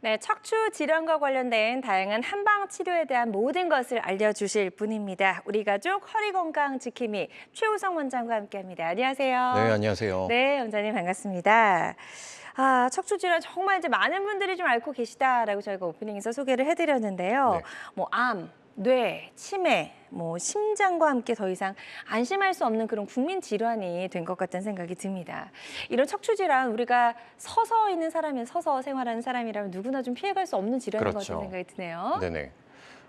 네, 척추 질환과 관련된 다양한 한방 치료에 대한 모든 것을 알려주실 분입니다. 우리 가족 허리 건강 지킴이 최우성 원장과 함께합니다. 네, 안녕하세요. 안녕하세요. 네, 원장님 반갑습니다. 척추 질환 정말 이제 많은 분들이 좀 앓고 계시다라고 저희가 오프닝에서 소개를 해드렸는데요. 네. 뭐 암, 뇌, 치매, 뭐 심장과 함께 더 이상 안심할 수 없는 그런 국민 질환이 된 것 같다는 생각이 듭니다. 이런 척추 질환 우리가 서서 있는 사람이 서서 생활하는 사람이라면 누구나 좀 피해갈 수 없는 질환인 것 같다는 그렇죠. 생각이 드네요. 네네.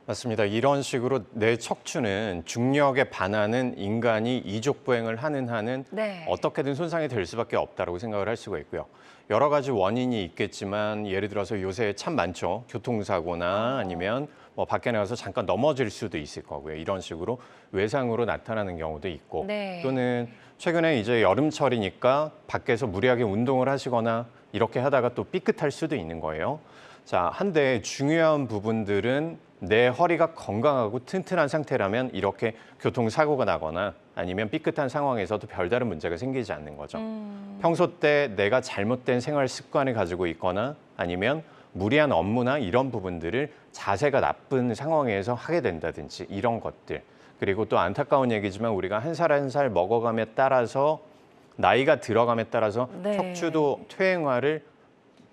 맞습니다. 이런 식으로 내 척추는 중력에 반하는 인간이 이족보행을 하는 한은 네. 어떻게든 손상이 될 수밖에 없다고 생각을 할 수가 있고요. 여러 가지 원인이 있겠지만 예를 들어서 요새 참 많죠. 교통사고나 아니면 뭐 밖에 나가서 잠깐 넘어질 수도 있을 거고요. 이런 식으로 외상으로 나타나는 경우도 있고 네. 또는 최근에 이제 여름철이니까 밖에서 무리하게 운동을 하시거나 이렇게 하다가 또 삐끗할 수도 있는 거예요. 자, 한데 중요한 부분들은 내 허리가 건강하고 튼튼한 상태라면 이렇게 교통사고가 나거나 아니면 삐끗한 상황에서도 별다른 문제가 생기지 않는 거죠. 평소 때 내가 잘못된 생활 습관을 가지고 있거나 아니면 무리한 업무나 이런 부분들을 자세가 나쁜 상황에서 하게 된다든지 이런 것들. 그리고 또 안타까운 얘기지만 우리가 한 살 한 살 먹어감에 따라서 나이가 들어감에 따라서 네. 척추도 퇴행화를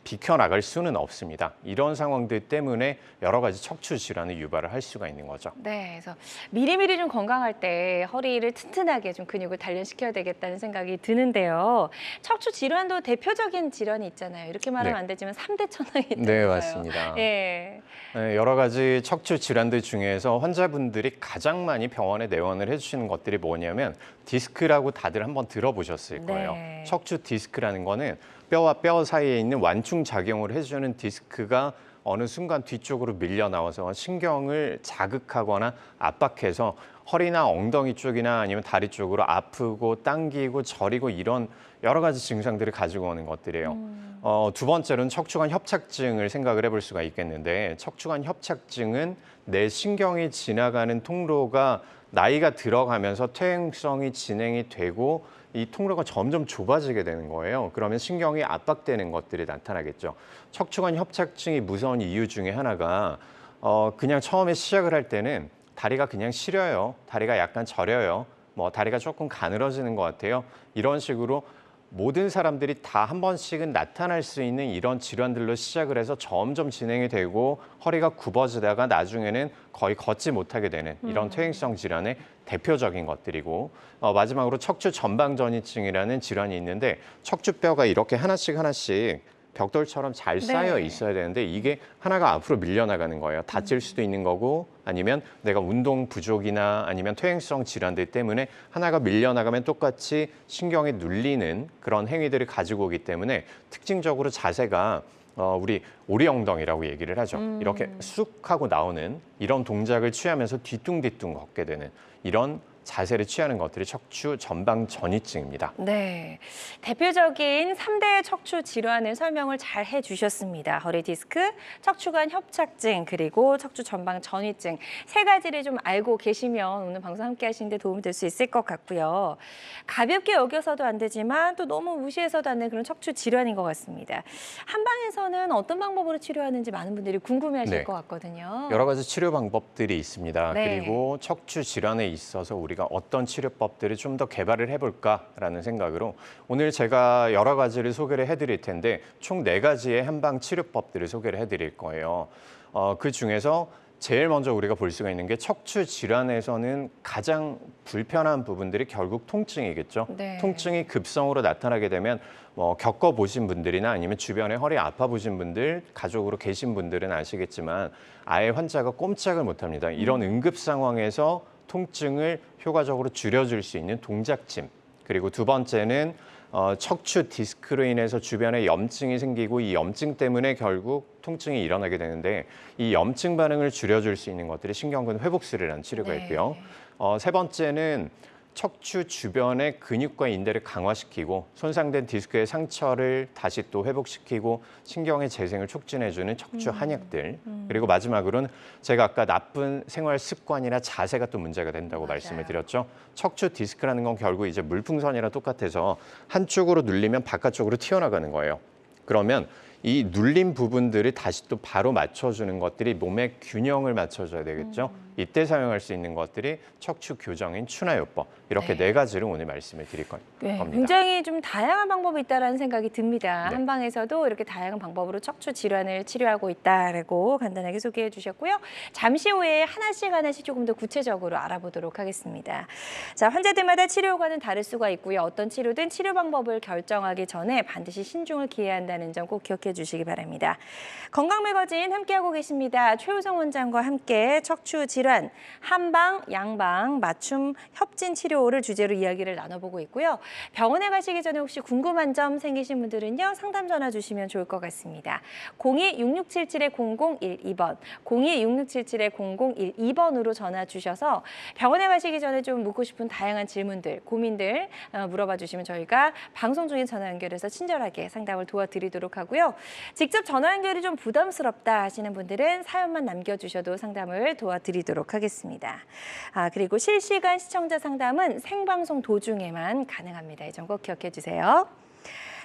비켜나갈 수는 없습니다. 이런 상황들 때문에 여러 가지 척추 질환을 유발을 할 수가 있는 거죠. 네, 그래서 미리미리 좀 건강할 때 허리를 튼튼하게 좀 근육을 단련시켜야 되겠다는 생각이 드는데요. 척추 질환도 대표적인 질환이 있잖아요. 이렇게 말하면 네. 안 되지만 3대 천왕이 있다면서요. 네, 맞습니다. 예. 네, 여러 가지 척추 질환들 중에서 환자분들이 가장 많이 병원에 내원을 해주시는 것들이 뭐냐면 디스크라고 다들 한번 들어보셨을 거예요. 네. 척추 디스크라는 거는 뼈와 뼈 사이에 있는 완충 작용을 해주는 디스크가 어느 순간 뒤쪽으로 밀려 나와서 신경을 자극하거나 압박해서 허리나 엉덩이 쪽이나 아니면 다리 쪽으로 아프고 당기고 저리고 이런 여러 가지 증상들을 가지고 오는 것들이에요. 두 번째로는 척추관 협착증을 생각을 해볼 수가 있겠는데 척추관 협착증은 내 신경이 지나가는 통로가 나이가 들어가면서 퇴행성이 진행이 되고 이 통로가 점점 좁아지게 되는 거예요. 그러면 신경이 압박되는 것들이 나타나겠죠. 척추관 협착증이 무서운 이유 중에 하나가 그냥 처음에 시작을 할 때는 다리가 그냥 시려요. 다리가 약간 저려요. 뭐 다리가 조금 가늘어지는 것 같아요. 이런 식으로 모든 사람들이 다 한 번씩은 나타날 수 있는 이런 질환들로 시작을 해서 점점 진행이 되고 허리가 굽어지다가 나중에는 거의 걷지 못하게 되는 이런 퇴행성 질환의 대표적인 것들이고 마지막으로 척추 전방전이증이라는 질환이 있는데 척추뼈가 이렇게 하나씩 벽돌처럼 잘 쌓여 있어야 되는데 이게 하나가 앞으로 밀려나가는 거예요. 다칠 수도 있는 거고 아니면 내가 운동 부족이나 아니면 퇴행성 질환들 때문에 하나가 밀려나가면 똑같이 신경에 눌리는 그런 행위들을 가지고 오기 때문에 특징적으로 자세가 우리 오리엉덩이라고 얘기를 하죠. 이렇게 쑥 하고 나오는 이런 동작을 취하면서 뒤뚱뒤뚱 걷게 되는 이런 자세를 취하는 것들이 척추 전방 전이증입니다. 네, 대표적인 3대 척추 질환을 설명을 잘 해주셨습니다. 허리 디스크, 척추관 협착증, 그리고 척추 전방 전이증 세 가지를 좀 알고 계시면 오늘 방송 함께 하시는데 도움이 될 수 있을 것 같고요. 가볍게 여겨서도 안 되지만 또 너무 무시해서도 안 되는 그런 척추 질환인 것 같습니다. 한방에서는 어떤 방법으로 치료하는지 많은 분들이 궁금해하실 네. 것 같거든요. 여러 가지 치료 방법들이 있습니다. 네. 그리고 척추 질환에 있어서 우리가 어떤 치료법들을 좀 더 개발을 해볼까라는 생각으로 오늘 제가 여러 가지를 소개를 해드릴 텐데 총 4가지의 한방 치료법들을 소개를 해드릴 거예요. 그 중에서 제일 먼저 우리가 볼 수가 있는 게 척추 질환에서는 가장 불편한 부분들이 결국 통증이겠죠. 네. 통증이 급성으로 나타나게 되면 겪어보신 분들이나 아니면 주변에 허리 아파보신 분들, 가족으로 계신 분들은 아시겠지만 아예 환자가 꼼짝을 못합니다. 이런 응급 상황에서 통증을 효과적으로 줄여줄 수 있는 동작침. 그리고 두 번째는 척추 디스크로 인해서 주변에 염증이 생기고 이 염증 때문에 결국 통증이 일어나게 되는데 이 염증 반응을 줄여줄 수 있는 것들이 신경근 회복술이라는 치료가 네. 있고요. 세 번째는 척추 주변의 근육과 인대를 강화시키고 손상된 디스크의 상처를 다시 또 회복시키고 신경의 재생을 촉진해주는 척추 한약들. 그리고 마지막으로는 제가 아까 나쁜 생활 습관이나 자세가 또 문제가 된다고 말씀을 드렸죠. 척추 디스크라는 건 결국 이제 물풍선이랑 똑같아서 한쪽으로 눌리면 바깥쪽으로 튀어나가는 거예요. 그러면 이 눌린 부분들을 다시 또 바로 맞춰주는 것들이 몸의 균형을 맞춰줘야 되겠죠. 이때 사용할 수 있는 것들이 척추 교정인 추나요법 이렇게 네 가지를 오늘 말씀을 드릴 네, 겁니다. 굉장히 좀 다양한 방법이 있다라는 생각이 듭니다. 네. 한방에서도 이렇게 다양한 방법으로 척추 질환을 치료하고 있다라고 간단하게 소개해 주셨고요. 잠시 후에 하나씩 조금 더 구체적으로 알아보도록 하겠습니다. 자, 환자들마다 치료과는 다를 수가 있고요. 어떤 치료든 치료 방법을 결정하기 전에 반드시 신중을 기해야 한다는 점 꼭 기억해 주시기 바랍니다. 건강매거진 함께하고 계십니다. 최우성 원장과 함께 척추 질환, 한방, 양방, 맞춤, 협진 치료를 주제로 이야기를 나눠보고 있고요. 병원에 가시기 전에 혹시 궁금한 점 생기신 분들은요. 상담 전화 주시면 좋을 것 같습니다. 02-6677-0012번, 02-6677-0012번으로 전화 주셔서 병원에 가시기 전에 좀 묻고 싶은 다양한 질문들, 고민들 물어봐 주시면 저희가 방송 중에 전화 연결해서 친절하게 상담을 도와드리도록 하고요. 직접 전화 연결이 좀 부담스럽다 하시는 분들은 사연만 남겨주셔도 상담을 도와드리도록 하겠습니다. 그리고 실시간 시청자 상담은 생방송 도중에만 가능합니다. 이 점 꼭 기억해 주세요.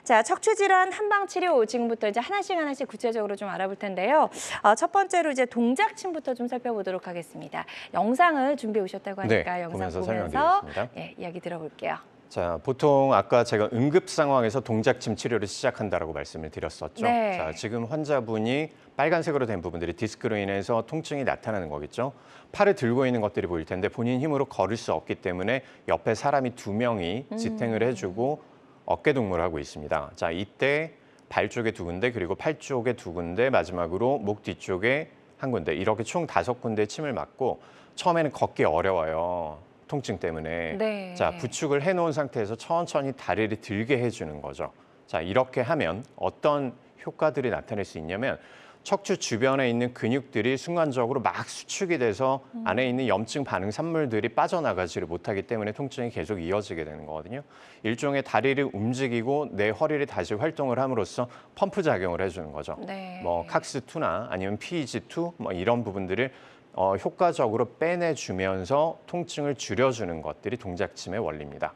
자, 척추질환 한방치료 지금부터 이제 하나씩 구체적으로 좀 알아볼 텐데요. 첫 번째로 이제 동작침부터 좀 살펴보도록 하겠습니다. 영상을 준비해 오셨다고 하니까 네, 영상 보면서 보면서 설명드리겠습니다. 이야기 들어볼게요. 자, 보통 아까 제가 응급 상황에서 동작침 치료를 시작한다라고 말씀을 드렸었죠. 네. 자, 지금 환자분이 빨간색으로 된 부분들이 디스크로 인해서 통증이 나타나는 거겠죠. 팔을 들고 있는 것들이 보일 텐데 본인 힘으로 걸을 수 없기 때문에 옆에 사람이 2명이 지탱을 해주고 어깨 동무를 하고 있습니다. 자, 이때 발 쪽에 2군데 그리고 팔 쪽에 2군데 마지막으로 목 뒤쪽에 1군데 이렇게 총 5군데 침을 맞고 처음에는 걷기 어려워요. 통증 때문에. 네. 자, 부축을 해놓은 상태에서 천천히 다리를 들게 해주는 거죠. 자, 이렇게 하면 어떤 효과들이 나타날 수 있냐면 척추 주변에 있는 근육들이 순간적으로 막 수축이 돼서 안에 있는 염증 반응 산물들이 빠져나가지를 못하기 때문에 통증이 계속 이어지게 되는 거거든요. 일종의 다리를 움직이고 내 허리를 다시 활동을 함으로써 펌프 작용을 해주는 거죠. 네. 뭐 칵스2나 아니면 PEG2 뭐 이런 부분들을 효과적으로 빼내주면서 통증을 줄여주는 것들이 동작침의 원리입니다.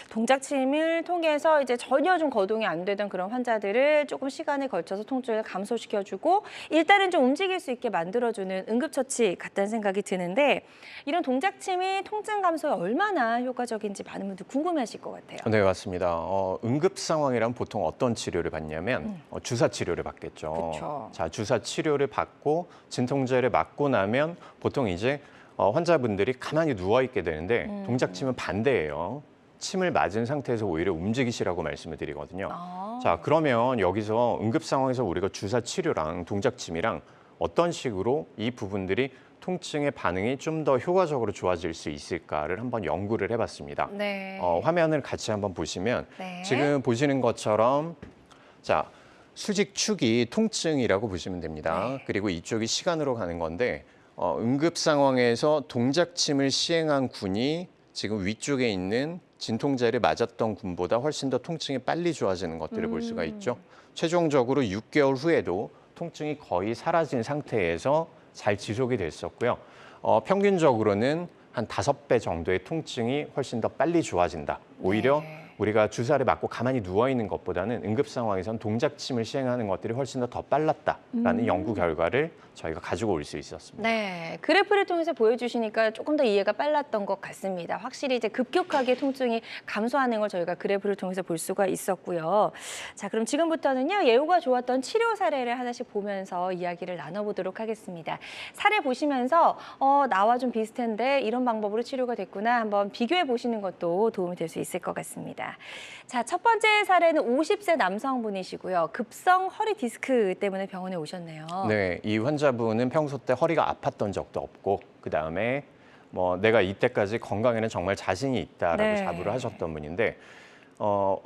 동작침을 통해서 이제 전혀 좀 거동이 안 되던 그런 환자들을 조금 시간에 걸쳐서 통증을 감소시켜주고 일단은 좀 움직일 수 있게 만들어주는 응급처치 같다는 생각이 드는데 이런 동작침이 통증 감소에 얼마나 효과적인지 많은 분들 궁금해하실 것 같아요. 네, 맞습니다. 응급 상황이란 보통 어떤 치료를 받냐면 주사 치료를 받겠죠. 그쵸. 자, 주사 치료를 받고 진통제를 맞고 나면 보통 이제 환자분들이 가만히 누워 있게 되는데 동작침은 반대예요. 침을 맞은 상태에서 오히려 움직이시라고 말씀을 드리거든요. 자, 그러면 여기서 응급 상황에서 우리가 주사 치료랑 동작침이랑 어떤 식으로 이 부분들이 통증의 반응이 좀 더 효과적으로 좋아질 수 있을까를 한번 연구를 해봤습니다. 네. 화면을 같이 한번 보시면 네. 지금 보시는 것처럼 자, 수직축이 통증이라고 보시면 됩니다. 네. 그리고 이쪽이 시간으로 가는 건데 응급 상황에서 동작침을 시행한 군이 지금 위쪽에 있는 진통제를 맞았던 군보다 훨씬 더 통증이 빨리 좋아지는 것들을 볼 수가 있죠. 최종적으로 6개월 후에도 통증이 거의 사라진 상태에서 잘 지속이 됐었고요. 평균적으로는 한 5배 정도의 통증이 훨씬 더 빨리 좋아진다. 오히려 네. 우리가 주사를 맞고 가만히 누워 있는 것보다는 응급 상황에선 동작침을 시행하는 것들이 훨씬 더 빨랐다라는 연구 결과를 저희가 가지고 올 수 있었습니다. 네, 그래프를 통해서 보여주시니까 조금 더 이해가 빨랐던 것 같습니다. 확실히 이제 급격하게 통증이 감소하는 걸 저희가 그래프를 통해서 볼 수가 있었고요. 자, 그럼 지금부터는요, 예후가 좋았던 치료 사례를 하나씩 보면서 이야기를 나눠보도록 하겠습니다. 사례 보시면서 나와 좀 비슷한데 이런 방법으로 치료가 됐구나 한번 비교해 보시는 것도 도움이 될 수 있을 것 같습니다. 자, 첫 번째 사례는 50세 남성분이시고요. 급성 허리 디스크 때문에 병원에 오셨네요. 네, 이 환자분은 평소 때 허리가 아팠던 적도 없고 그다음에 뭐 내가 이때까지 건강에는 정말 자신이 있다라고 네. 자부를 하셨던 분인데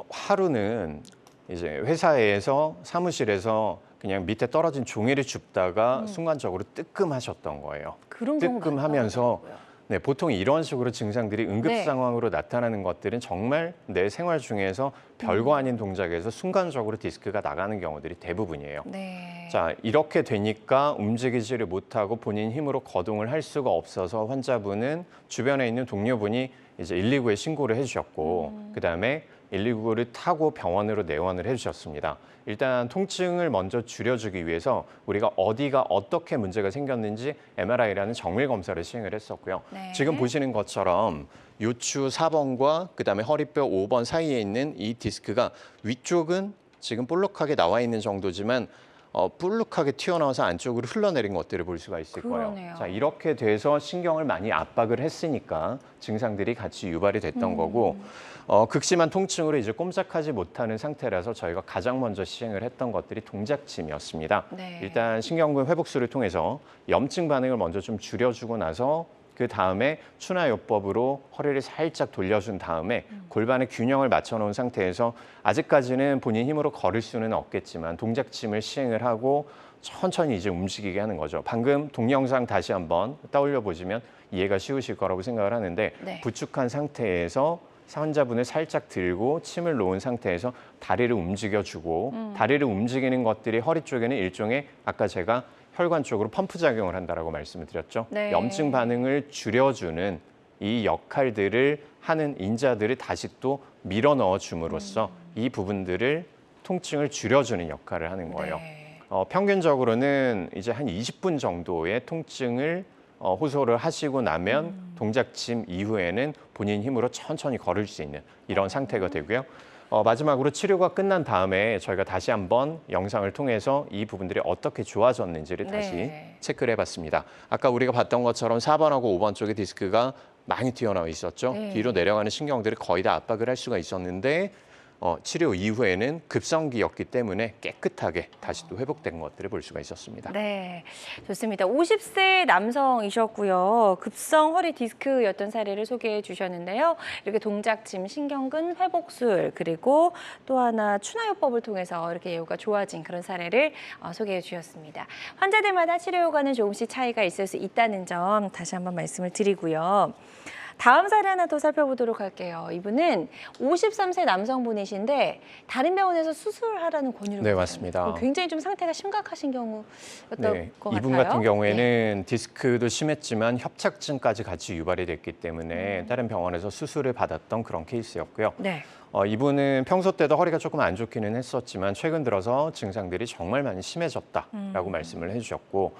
하루는 이제 회사에서 사무실에서 그냥 밑에 떨어진 종이를 줍다가 순간적으로 뜨끔하셨던 거예요. 그런 경우 뜨끔하면서 많더라고요. 네, 보통 이런 식으로 증상들이 응급 네. 상황으로 나타나는 것들은 정말 내 생활 중에서 별거 아닌 동작에서 순간적으로 디스크가 나가는 경우들이 대부분이에요. 네. 자, 이렇게 되니까 움직이지를 못하고 본인 힘으로 거동을 할 수가 없어서 환자분은 주변에 있는 동료분이 이제 119에 신고를 해주셨고 그다음에 119를 타고 병원으로 내원을 해주셨습니다. 일단 통증을 먼저 줄여주기 위해서 우리가 어디가 어떻게 문제가 생겼는지 MRI라는 정밀 검사를 시행을 했었고요. 네. 지금 보시는 것처럼 요추 4번과 그다음에 허리뼈 5번 사이에 있는 이 디스크가 위쪽은 지금 볼록하게 나와 있는 정도지만 볼록하게 튀어나와서 안쪽으로 흘러내린 것들을 볼 수가 있을 그러네요. 거예요. 자, 이렇게 돼서 신경을 많이 압박을 했으니까 증상들이 같이 유발이 됐던 거고 극심한 통증으로 이제 꼼짝하지 못하는 상태라서 저희가 가장 먼저 시행을 했던 것들이 동작침이었습니다. 네. 일단 신경근 회복술을 통해서 염증 반응을 먼저 좀 줄여주고 나서 그 다음에 추나요법으로 허리를 살짝 돌려준 다음에 골반의 균형을 맞춰놓은 상태에서 아직까지는 본인 힘으로 걸을 수는 없겠지만 동작침을 시행을 하고 천천히 이제 움직이게 하는 거죠. 방금 동영상 다시 한번 떠올려 보시면 이해가 쉬우실 거라고 생각을 하는데 네. 부축한 상태에서 환자분을 살짝 들고 침을 놓은 상태에서 다리를 움직여주고 다리를 움직이는 것들이 허리 쪽에는 일종의 아까 제가 혈관 쪽으로 펌프 작용을 한다라고 말씀을 드렸죠. 네. 염증 반응을 줄여주는 이 역할들을 하는 인자들을 다시 또 밀어 넣어 줌으로써 이 부분들을 통증을 줄여주는 역할을 하는 거예요. 네. 평균적으로는 이제 한 20분 정도의 통증을 호소를 하시고 나면 동작침 이후에는 본인 힘으로 천천히 걸을 수 있는 이런 상태가 되고요. 마지막으로 치료가 끝난 다음에 저희가 다시 한번 영상을 통해서 이 부분들이 어떻게 좋아졌는지를 다시 네. 체크를 해봤습니다. 아까 우리가 봤던 것처럼 4번하고 5번 쪽의 디스크가 많이 튀어나와 있었죠. 네. 뒤로 내려가는 신경들을 거의 다 압박을 할 수가 있었는데 치료 이후에는 급성기였기 때문에 깨끗하게 다시 또 회복된 것들을 볼 수가 있었습니다. 네, 좋습니다. 50세 남성이셨고요. 급성 허리 디스크였던 사례를 소개해 주셨는데요. 이렇게 동작침, 신경근 회복술, 그리고 또 하나 추나요법을 통해서 이렇게 예후가 좋아진 그런 사례를 소개해 주셨습니다. 환자들마다 치료 효과는 조금씩 차이가 있을 수 있다는 점 다시 한번 말씀을 드리고요. 다음 사례 하나 더 살펴보도록 할게요. 이분은 53세 남성분이신데 다른 병원에서 수술하라는 권유를 네, 받았어요. 맞습니다. 굉장히 좀 상태가 심각하신 경우였던 네, 것 같아요. 이분 같은 경우에는 디스크도 심했지만 협착증까지 같이 유발이 됐기 때문에 다른 병원에서 수술을 받았던 그런 케이스였고요. 네. 이분은 평소 때도 허리가 조금 안 좋기는 했었지만 최근 들어서 증상들이 정말 많이 심해졌다라고 말씀을 해주셨고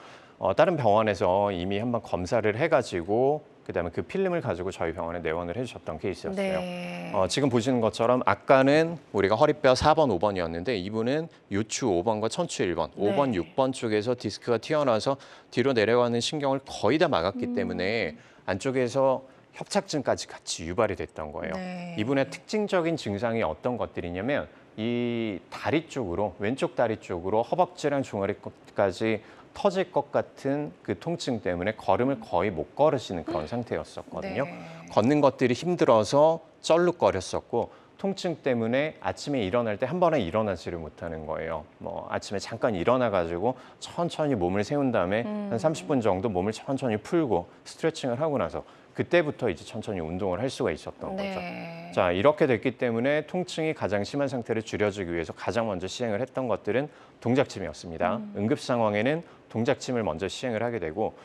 다른 병원에서 이미 한번 검사를 해가지고 그다음에 그 필름을 가지고 저희 병원에 내원을 해주셨던 케이스였어요. 네. 지금 보시는 것처럼 아까는 우리가 허리뼈 4번, 5번이었는데 이분은 요추 5번과 척추 1번, 네. 5번, 6번 쪽에서 디스크가 튀어나와서 뒤로 내려가는 신경을 거의 다 막았기 때문에 안쪽에서 협착증까지 같이 유발이 됐던 거예요. 네. 이분의 특징적인 증상이 어떤 것들이냐면 이 다리 쪽으로, 왼쪽 다리 쪽으로 허벅지랑 종아리까지 터질 것 같은 그 통증 때문에 걸음을 거의 못 걸으시는 그런 상태였었거든요. 네. 걷는 것들이 힘들어서 쩔룩거렸었고 통증 때문에 아침에 일어날 때 한 번에 일어나지를 못하는 거예요. 아침에 잠깐 일어나가지고 천천히 몸을 세운 다음에 한 30분 정도 몸을 천천히 풀고 스트레칭을 하고 나서 그때부터 이제 천천히 운동을 할 수가 있었던 거죠. 네. 자, 이렇게 됐기 때문에 통증이 가장 심한 상태를 줄여주기 위해서 가장 먼저 시행을 했던 것들은 동작침이었습니다. 응급 상황에는 동작침을 먼저 시행을 하게 되고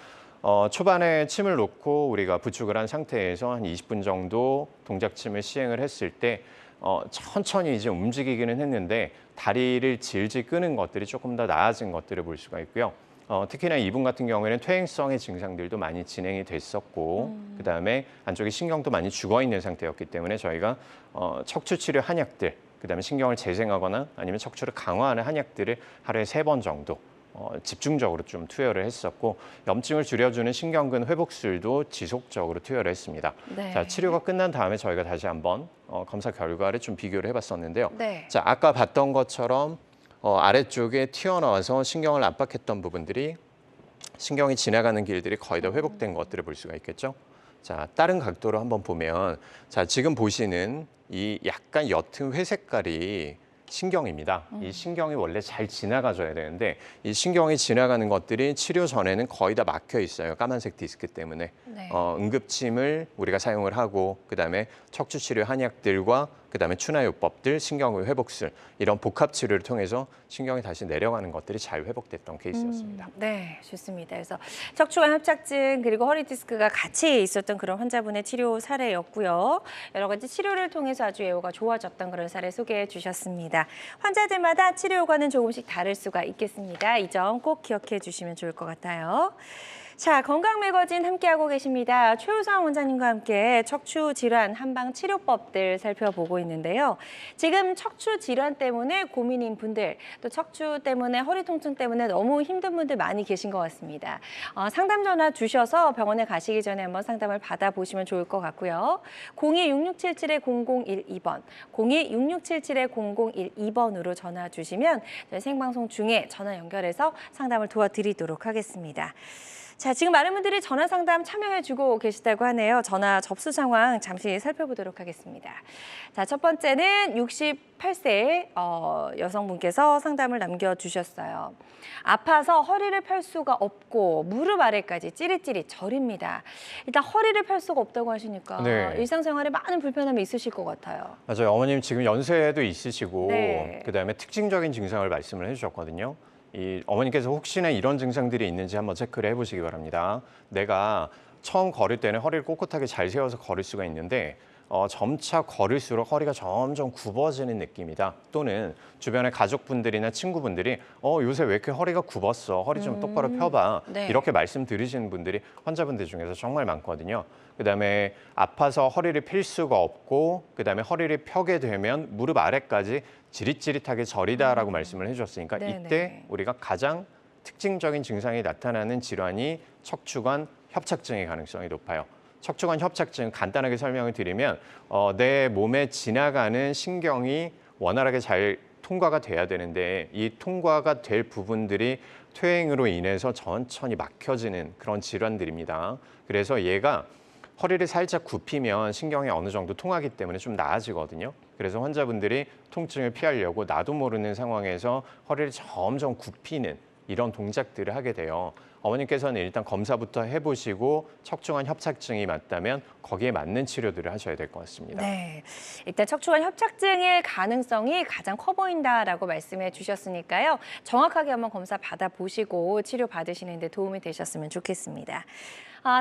초반에 침을 놓고 우리가 부축을 한 상태에서 한 20분 정도 동작침을 시행을 했을 때 천천히 이제 움직이기는 했는데 다리를 질질 끄는 것들이 조금 더 나아진 것들을 볼 수가 있고요. 특히나 이분 같은 경우에는 퇴행성의 증상들도 많이 진행이 됐었고 그다음에 안쪽에 신경도 많이 죽어있는 상태였기 때문에 저희가 척추 치료 한약들 그다음에 신경을 재생하거나 아니면 척추를 강화하는 한약들을 하루에 3번 정도 집중적으로 좀 투여를 했었고 염증을 줄여주는 신경근 회복술도 지속적으로 투여를 했습니다. 네. 자, 치료가 끝난 다음에 저희가 다시 한번 검사 결과를 좀 비교를 해봤었는데요. 네. 자, 아까 봤던 것처럼 아래쪽에 튀어나와서 신경을 압박했던 부분들이 신경이 지나가는 길들이 거의 다 회복된 것들을 볼 수가 있겠죠. 자, 다른 각도로 한번 보면 자, 지금 보시는 이 약간 옅은 회색깔이 신경입니다. 이 신경이 원래 잘 지나가줘야 되는데 이 신경이 지나가는 것들이 치료 전에는 거의 다 막혀 있어요. 까만색 디스크 때문에. 네. 응급침을 우리가 사용을 하고 그다음에 척추 치료 한약들과 그다음에 추나요법들, 신경의 회복술 이런 복합 치료를 통해서 신경이 다시 내려가는 것들이 잘 회복됐던 케이스였습니다. 네, 좋습니다. 그래서 척추관 협착증 그리고 허리 디스크가 같이 있었던 그런 환자분의 치료 사례였고요. 여러 가지 치료를 통해서 아주 예후가 좋아졌던 그런 사례 소개해 주셨습니다. 환자들마다 치료 효과는 조금씩 다를 수가 있겠습니다. 이 점 꼭 기억해 주시면 좋을 것 같아요. 자, 건강 매거진 함께하고 계십니다. 최우성 원장님과 함께 척추 질환 한방 치료법들 살펴보고 있는데요. 지금 척추 질환 때문에 고민인 분들, 또 척추 때문에 허리 통증 때문에 너무 힘든 분들 많이 계신 것 같습니다. 상담 전화 주셔서 병원에 가시기 전에 한번 상담을 받아보시면 좋을 것 같고요. 02-6677-0012번, 02-6677-0012번으로 전화 주시면 저희 생방송 중에 전화 연결해서 상담을 도와드리도록 하겠습니다. 자, 지금 많은 분들이 전화 상담 참여해주고 계시다고 하네요. 전화 접수 상황 잠시 살펴보도록 하겠습니다. 자, 첫 번째는 68세 여성분께서 상담을 남겨주셨어요. 아파서 허리를 펼 수가 없고 무릎 아래까지 찌릿찌릿 저립니다. 일단 허리를 펼 수가 없다고 하시니까 네. 일상생활에 많은 불편함이 있으실 것 같아요. 맞아요. 어머님 지금 연세도 있으시고 네. 그다음에 특징적인 증상을 말씀을 해주셨거든요. 이 어머님께서 혹시나 이런 증상들이 있는지 한번 체크를 해보시기 바랍니다. 내가 처음 걸을 때는 허리를 꼿꼿하게 잘 세워서 걸을 수가 있는데 점차 걸을수록 허리가 점점 굽어지는 느낌이다. 또는 주변의 가족분들이나 친구분들이 요새 왜 이렇게 허리가 굽었어? 허리 좀 똑바로 펴봐. 네. 이렇게 말씀 들으시는 분들이 환자분들 중에서 정말 많거든요. 그다음에 아파서 허리를 필 수가 없고 그다음에 허리를 펴게 되면 무릎 아래까지 지릿지릿하게 저리다라고 말씀을 해주셨으니까 네네. 이때 우리가 가장 특징적인 증상이 나타나는 질환이 척추관 협착증의 가능성이 높아요. 척추관 협착증 간단하게 설명을 드리면 내 몸에 지나가는 신경이 원활하게 잘 통과가 돼야 되는데 이 통과가 될 부분들이 퇴행으로 인해서 천천히 막혀지는 그런 질환들입니다. 그래서 얘가 허리를 살짝 굽히면 신경이 어느 정도 통하기 때문에 좀 나아지거든요. 그래서 환자분들이 통증을 피하려고 나도 모르는 상황에서 허리를 점점 굽히는 이런 동작들을 하게 돼요. 어머님께서는 일단 검사부터 해보시고 척추관 협착증이 맞다면 거기에 맞는 치료들을 하셔야 될 것 같습니다. 네, 일단 척추관 협착증의 가능성이 가장 커 보인다라고 말씀해 주셨으니까요. 정확하게 한번 검사 받아보시고 치료 받으시는 데 도움이 되셨으면 좋겠습니다.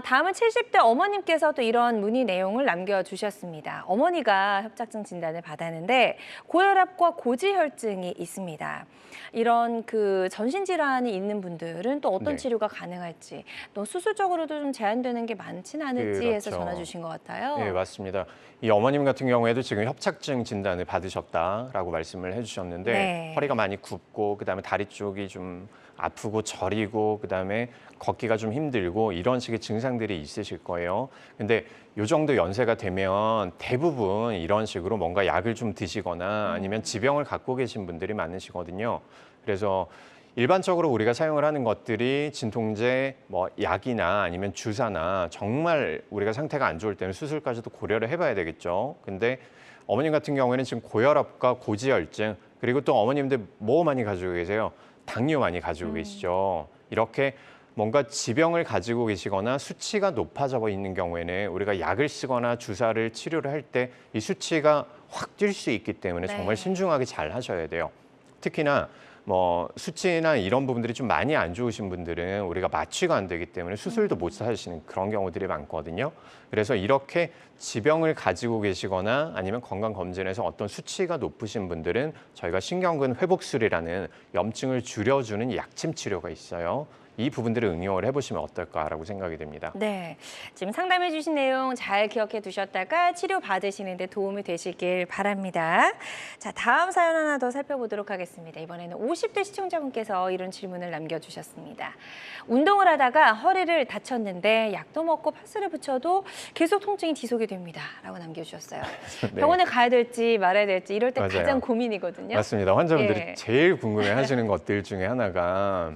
다음은 70대 어머님께서 또 이런 문의 내용을 남겨주셨습니다. 어머니가 협착증 진단을 받았는데 고혈압과 고지혈증이 있습니다. 이런 그 전신 질환이 있는 분들은 또 어떤 네. 치료가 가능할지, 또 수술적으로도 좀 제한되는 게 많진 않을지 해서 그렇죠. 전화 주신 것 같아요. 네, 맞습니다. 이 어머님 같은 경우에도 지금 협착증 진단을 받으셨다라고 말씀을 해주셨는데 네. 허리가 많이 굽고 그다음에 다리 쪽이 좀 아프고 저리고 그다음에 걷기가 좀 힘들고 이런 식의 증상들이 있으실 거예요. 근데 요 정도 연세가 되면 대부분 이런 식으로 뭔가 약을 좀 드시거나 아니면 지병을 갖고 계신 분들이 많으시거든요. 그래서 일반적으로 우리가 사용을 하는 것들이 진통제, 뭐 약이나 아니면 주사나 정말 우리가 상태가 안 좋을 때는 수술까지도 고려를 해봐야 되겠죠. 근데 어머님 같은 경우에는 지금 고혈압과 고지혈증 그리고 또 어머님들 뭐 많이 가지고 계세요? 당뇨 많이 가지고 계시죠. 이렇게 뭔가 지병을 가지고 계시거나 수치가 높아져 있는 경우에는 우리가 약을 쓰거나 주사를 치료를 할 때 이 수치가 확 뛸 수 있기 때문에 네. 정말 신중하게 잘 하셔야 돼요. 특히나 뭐 수치나 이런 부분들이 좀 많이 안 좋으신 분들은 우리가 마취가 안 되기 때문에 수술도 못 하시는 그런 경우들이 많거든요. 그래서 이렇게 지병을 가지고 계시거나 아니면 건강검진에서 어떤 수치가 높으신 분들은 저희가 신경근 회복술이라는 염증을 줄여주는 약침 치료가 있어요. 이 부분들을 응용을 해보시면 어떨까라고 생각이 됩니다. 네, 지금 상담해 주신 내용 잘 기억해 두셨다가 치료 받으시는 데 도움이 되시길 바랍니다. 자, 다음 사연 하나 더 살펴보도록 하겠습니다. 이번에는 50대 시청자분께서 이런 질문을 남겨주셨습니다. 운동을 하다가 허리를 다쳤는데 약도 먹고 파스를 붙여도 계속 통증이 지속이 됩니다. 라고 남겨주셨어요. 네. 병원에 가야 될지 말아야 될지 이럴 때 맞아요. 가장 고민이거든요. 맞습니다. 환자분들이 예. 제일 궁금해하시는 것들 중에 하나가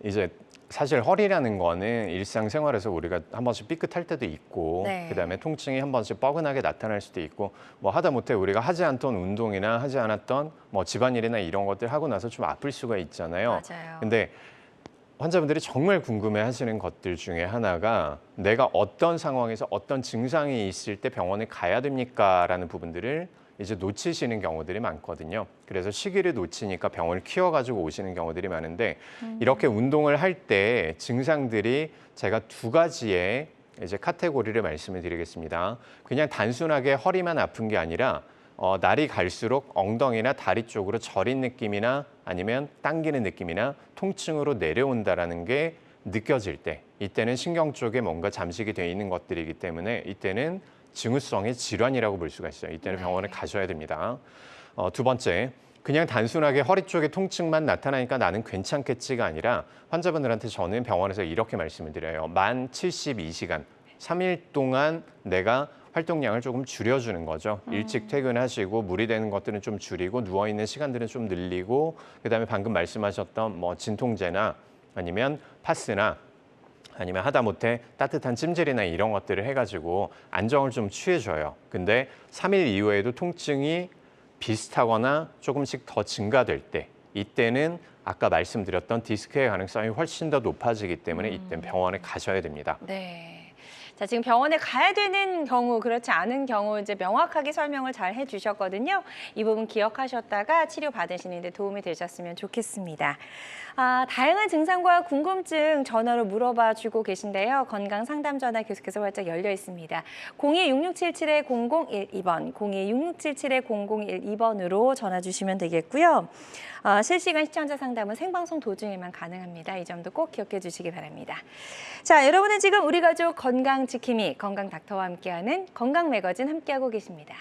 이제 사실 허리라는 거는 일상생활에서 우리가 한 번씩 삐끗할 때도 있고 네. 그다음에 통증이 한 번씩 뻐근하게 나타날 수도 있고 뭐 하다못해 우리가 하지 않던 운동이나 하지 않았던 뭐 집안일이나 이런 것들 하고 나서 좀 아플 수가 있잖아요. 맞아요. 근데 환자분들이 정말 궁금해하시는 것들 중에 하나가 내가 어떤 상황에서 어떤 증상이 있을 때 병원에 가야 됩니까? 라는 부분들을 이제 놓치시는 경우들이 많거든요. 그래서 시기를 놓치니까 병원을 키워가지고 오시는 경우들이 많은데 이렇게 운동을 할 때 증상들이 제가 두 가지의 이제 카테고리를 말씀을 드리겠습니다. 그냥 단순하게 허리만 아픈 게 아니라 날이 갈수록 엉덩이나 다리 쪽으로 저린 느낌이나 아니면 당기는 느낌이나 통증으로 내려온다라는 게 느껴질 때, 이때는 신경 쪽에 뭔가 잠식이 돼 있는 것들이기 때문에 이때는 징후성의 질환이라고 볼 수가 있어요. 이때는 병원에 가셔야 됩니다. 두 번째, 그냥 단순하게 허리 쪽에 통증만 나타나니까 나는 괜찮겠지가 아니라 환자분들한테 저는 병원에서 이렇게 말씀을 드려요. 만 72시간, 3일 동안 내가 활동량을 조금 줄여주는 거죠. 일찍 퇴근하시고 무리되는 것들은 좀 줄이고 누워있는 시간들은 좀 늘리고 그다음에 방금 말씀하셨던 뭐 진통제나 아니면 파스나 아니면 하다못해 따뜻한 찜질이나 이런 것들을 해가지고 안정을 좀 취해줘요. 근데 3일 이후에도 통증이 비슷하거나 조금씩 더 증가될 때, 이때는 아까 말씀드렸던 디스크의 가능성이 훨씬 더 높아지기 때문에 이때는 병원에 가셔야 됩니다. 네. 자, 지금 병원에 가야 되는 경우, 그렇지 않은 경우 이제 명확하게 설명을 잘 해주셨거든요. 이 부분 기억하셨다가 치료 받으시는 데 도움이 되셨으면 좋겠습니다. 다양한 증상과 궁금증 전화로 물어봐 주고 계신데요. 건강 상담 전화 계속해서 활짝 열려 있습니다. 02-6677-0012번, 02-6677-0012번으로 전화 주시면 되겠고요. 실시간 시청자 상담은 생방송 도중에만 가능합니다. 이 점도 꼭 기억해 주시기 바랍니다. 자, 여러분은 지금 우리 가족 건강 지킴이 건강 닥터와 함께하는 건강 매거진 함께하고 계십니다.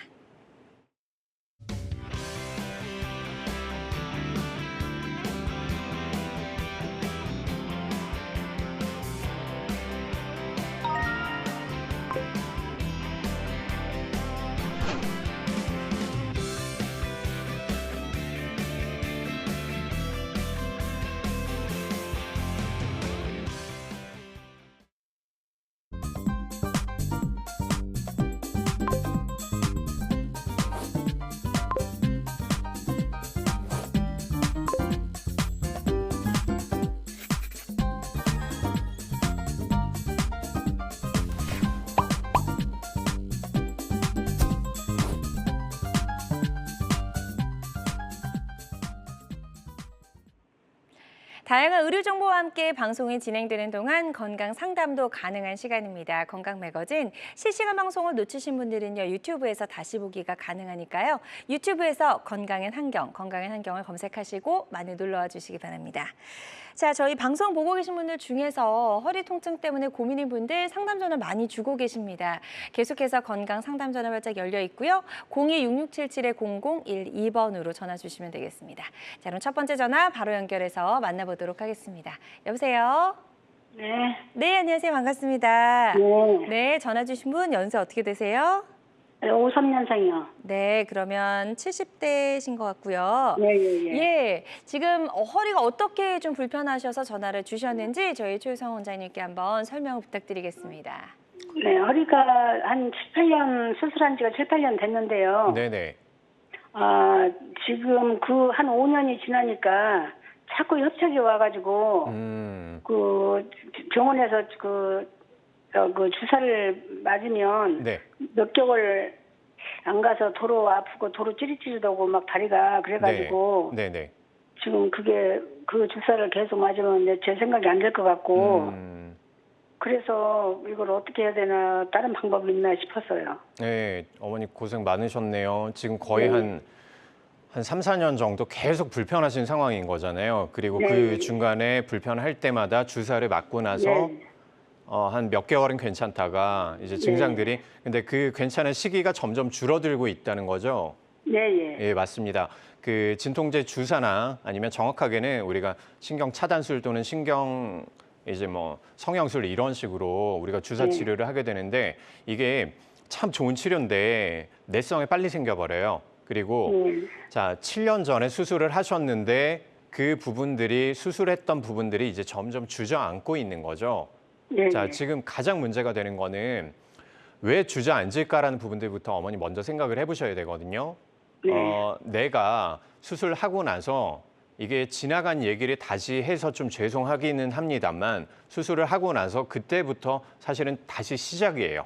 다양한 의료 정보와 함께 방송이 진행되는 동안 건강 상담도 가능한 시간입니다. 건강 매거진 실시간 방송을 놓치신 분들은요, 유튜브에서 다시 보기가 가능하니까요. 유튜브에서 건강엔 환경, 건강엔 환경을 검색하시고 많이 놀러와 주시기 바랍니다. 자, 저희 방송 보고 계신 분들 중에서 허리 통증 때문에 고민인 분들 상담 전화 많이 주고 계십니다. 계속해서 건강 상담 전화 활짝 열려 있고요. 02-6677-0012번으로 전화 주시면 되겠습니다. 자, 그럼 첫 번째 전화 바로 연결해서 만나보도록 하겠습니다. 여보세요? 네. 네, 안녕하세요. 반갑습니다. 네. 네, 전화 주신 분 연세 어떻게 되세요? 53년생이요. 네, 그러면 70대신 것 같고요. 예, 예, 예. 예, 지금 허리가 어떻게 좀 불편하셔서 전화를 주셨는지 저희 최유성 원장님께 한번 설명을 부탁드리겠습니다. 네, 허리가 한 7, 8년 수술한 지가 7, 8년 됐는데요. 네네. 지금 그 한 5년이 지나니까 자꾸 협착이 와가지고 그 병원에서 그 주사를 맞으면 네. 몇 개월 안 가서 도로 아프고 도로 찌릿찌릿하고 막 다리가 그래가지고 네네. 지금 그게 그 주사를 계속 맞으면 제 생각이 안 될 것 같고 그래서 이걸 어떻게 해야 되나 다른 방법이 있나 싶었어요. 네, 어머니 고생 많으셨네요. 지금 거의 한 3, 4년 정도 계속 불편하신 상황인 거잖아요. 그리고 네. 그 중간에 불편할 때마다 주사를 맞고 나서 네. 한 몇 개월은 괜찮다가 이제 증상들이 근데 그 괜찮은 시기가 점점 줄어들고 있다는 거죠. 네, 예. 예, 맞습니다. 그 진통제 주사나 아니면 정확하게는 우리가 신경 차단술 또는 신경 이제 뭐 성형술 이런 식으로 우리가 주사 네. 치료를 하게 되는데 이게 참 좋은 치료인데 내성이 빨리 생겨버려요. 그리고 자, 7년 전에 수술을 하셨는데 그 부분들이 수술했던 부분들이 이제 점점 주저앉고 있는 거죠. 네, 자, 네. 지금 가장 문제가 되는 거는 왜 주저앉을까라는 부분들부터 어머니 먼저 생각을 해보셔야 되거든요. 네. 내가 수술하고 나서 이게 지나간 얘기를 다시 해서 좀 죄송하기는 합니다만 수술을 하고 나서 그때부터 사실은 다시 시작이에요.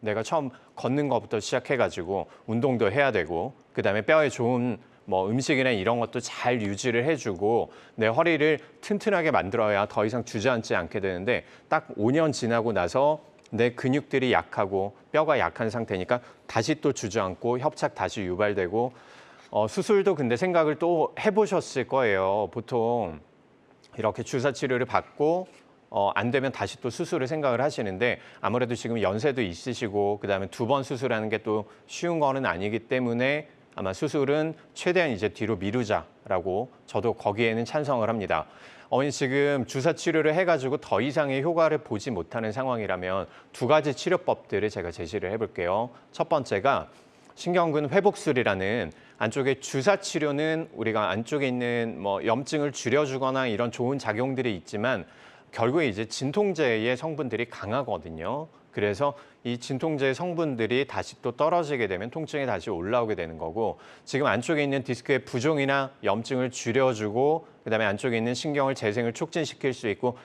내가 처음 걷는 것부터 시작해가지고 운동도 해야 되고 그다음에 뼈에 좋은 뭐 음식이나 이런 것도 잘 유지를 해주고 내 허리를 튼튼하게 만들어야 더 이상 주저앉지 않게 되는데 딱 5년 지나고 나서 내 근육들이 약하고 뼈가 약한 상태니까 다시 또 주저앉고 협착 다시 유발되고 수술도 근데 생각을 또 해보셨을 거예요. 보통 이렇게 주사 치료를 받고 안 되면 다시 또 수술을 생각을 하시는데 아무래도 지금 연세도 있으시고 그다음에 2번 수술하는 게 또 쉬운 거는 아니기 때문에 아마 수술은 최대한 이제 뒤로 미루자라고 저도 거기에는 찬성을 합니다. 어머니 지금 주사 치료를 해가지고 더 이상의 효과를 보지 못하는 상황이라면 2가지 치료법들을 제가 제시를 해볼게요. 첫 번째가 신경근 회복술이라는 안쪽에 주사 치료는 우리가 안쪽에 있는 뭐 염증을 줄여주거나 이런 좋은 작용들이 있지만 결국에 이제 진통제의 성분들이 강하거든요. 그래서 이 진통제 성분들이 다시 또 떨어지게 되면 통증이 다시 올라오게 되는 거고 지금 안쪽에 있는 디스크의 부종이나 염증을 줄여주고 그다음에 안쪽에 있는 신경을 재생을 촉진시킬 수 있고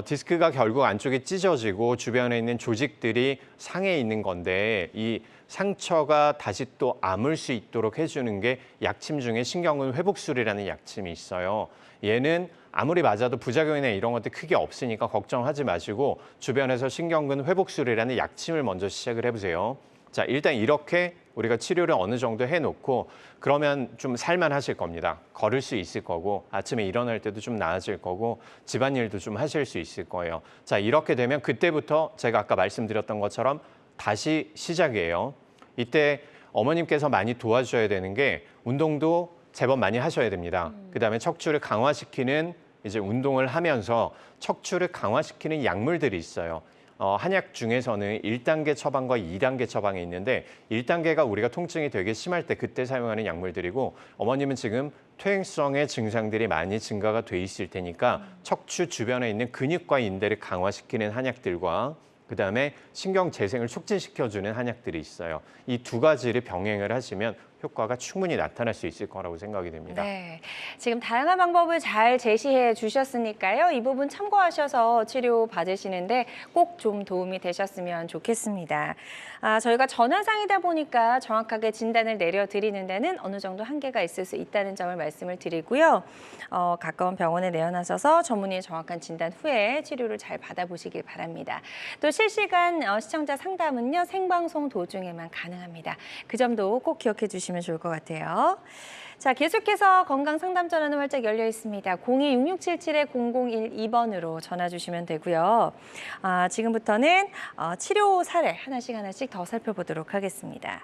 디스크가 결국 안쪽에 찢어지고 주변에 있는 조직들이 상해 있는 건데 이 상처가 다시 또 아물 수 있도록 해주는 게 약침 중에 신경근 회복술이라는 약침이 있어요. 얘는 아무리 맞아도 부작용이나 이런 것들 크게 없으니까 걱정하지 마시고 주변에서 신경근 회복술이라는 약침을 먼저 시작을 해보세요. 자, 일단 이렇게 우리가 치료를 어느 정도 해놓고 그러면 좀 살만하실 겁니다. 걸을 수 있을 거고 아침에 일어날 때도 좀 나아질 거고 집안일도 좀 하실 수 있을 거예요. 자, 이렇게 되면 그때부터 제가 아까 말씀드렸던 것처럼 다시 시작이에요. 이때 어머님께서 많이 도와주셔야 되는 게 운동도 제법 많이 하셔야 됩니다. 그다음에 척추를 강화시키는 이제 운동을 하면서 척추를 강화시키는 약물들이 있어요. 한약 중에서는 1단계 처방과 2단계 처방이 있는데 1단계가 우리가 통증이 되게 심할 때 그때 사용하는 약물들이고 어머님은 지금 퇴행성의 증상들이 많이 증가가 돼 있을 테니까 척추 주변에 있는 근육과 인대를 강화시키는 한약들과 그다음에 신경 재생을 촉진시켜주는 한약들이 있어요. 이 2가지를 병행을 하시면 효과가 충분히 나타날 수 있을 거라고 생각이 됩니다. 네, 지금 다양한 방법을 잘 제시해 주셨으니까요. 이 부분 참고하셔서 치료 받으시는데 꼭 좀 도움이 되셨으면 좋겠습니다. 저희가 전화상이다 보니까 정확하게 진단을 내려드리는 데는 어느 정도 한계가 있을 수 있다는 점을 말씀을 드리고요. 가까운 병원에 내어나셔서 전문의의 정확한 진단 후에 치료를 잘 받아보시길 바랍니다. 또 실시간 시청자 상담은요, 생방송 도중에만 가능합니다. 그 점도 꼭 기억해 주시면 좋을 것 같아요. 자, 계속해서 건강 상담 전화는 활짝 열려 있습니다. 02-6677-0012번으로 전화 주시면 되고요. 지금부터는 치료 사례 하나씩 더 살펴보도록 하겠습니다.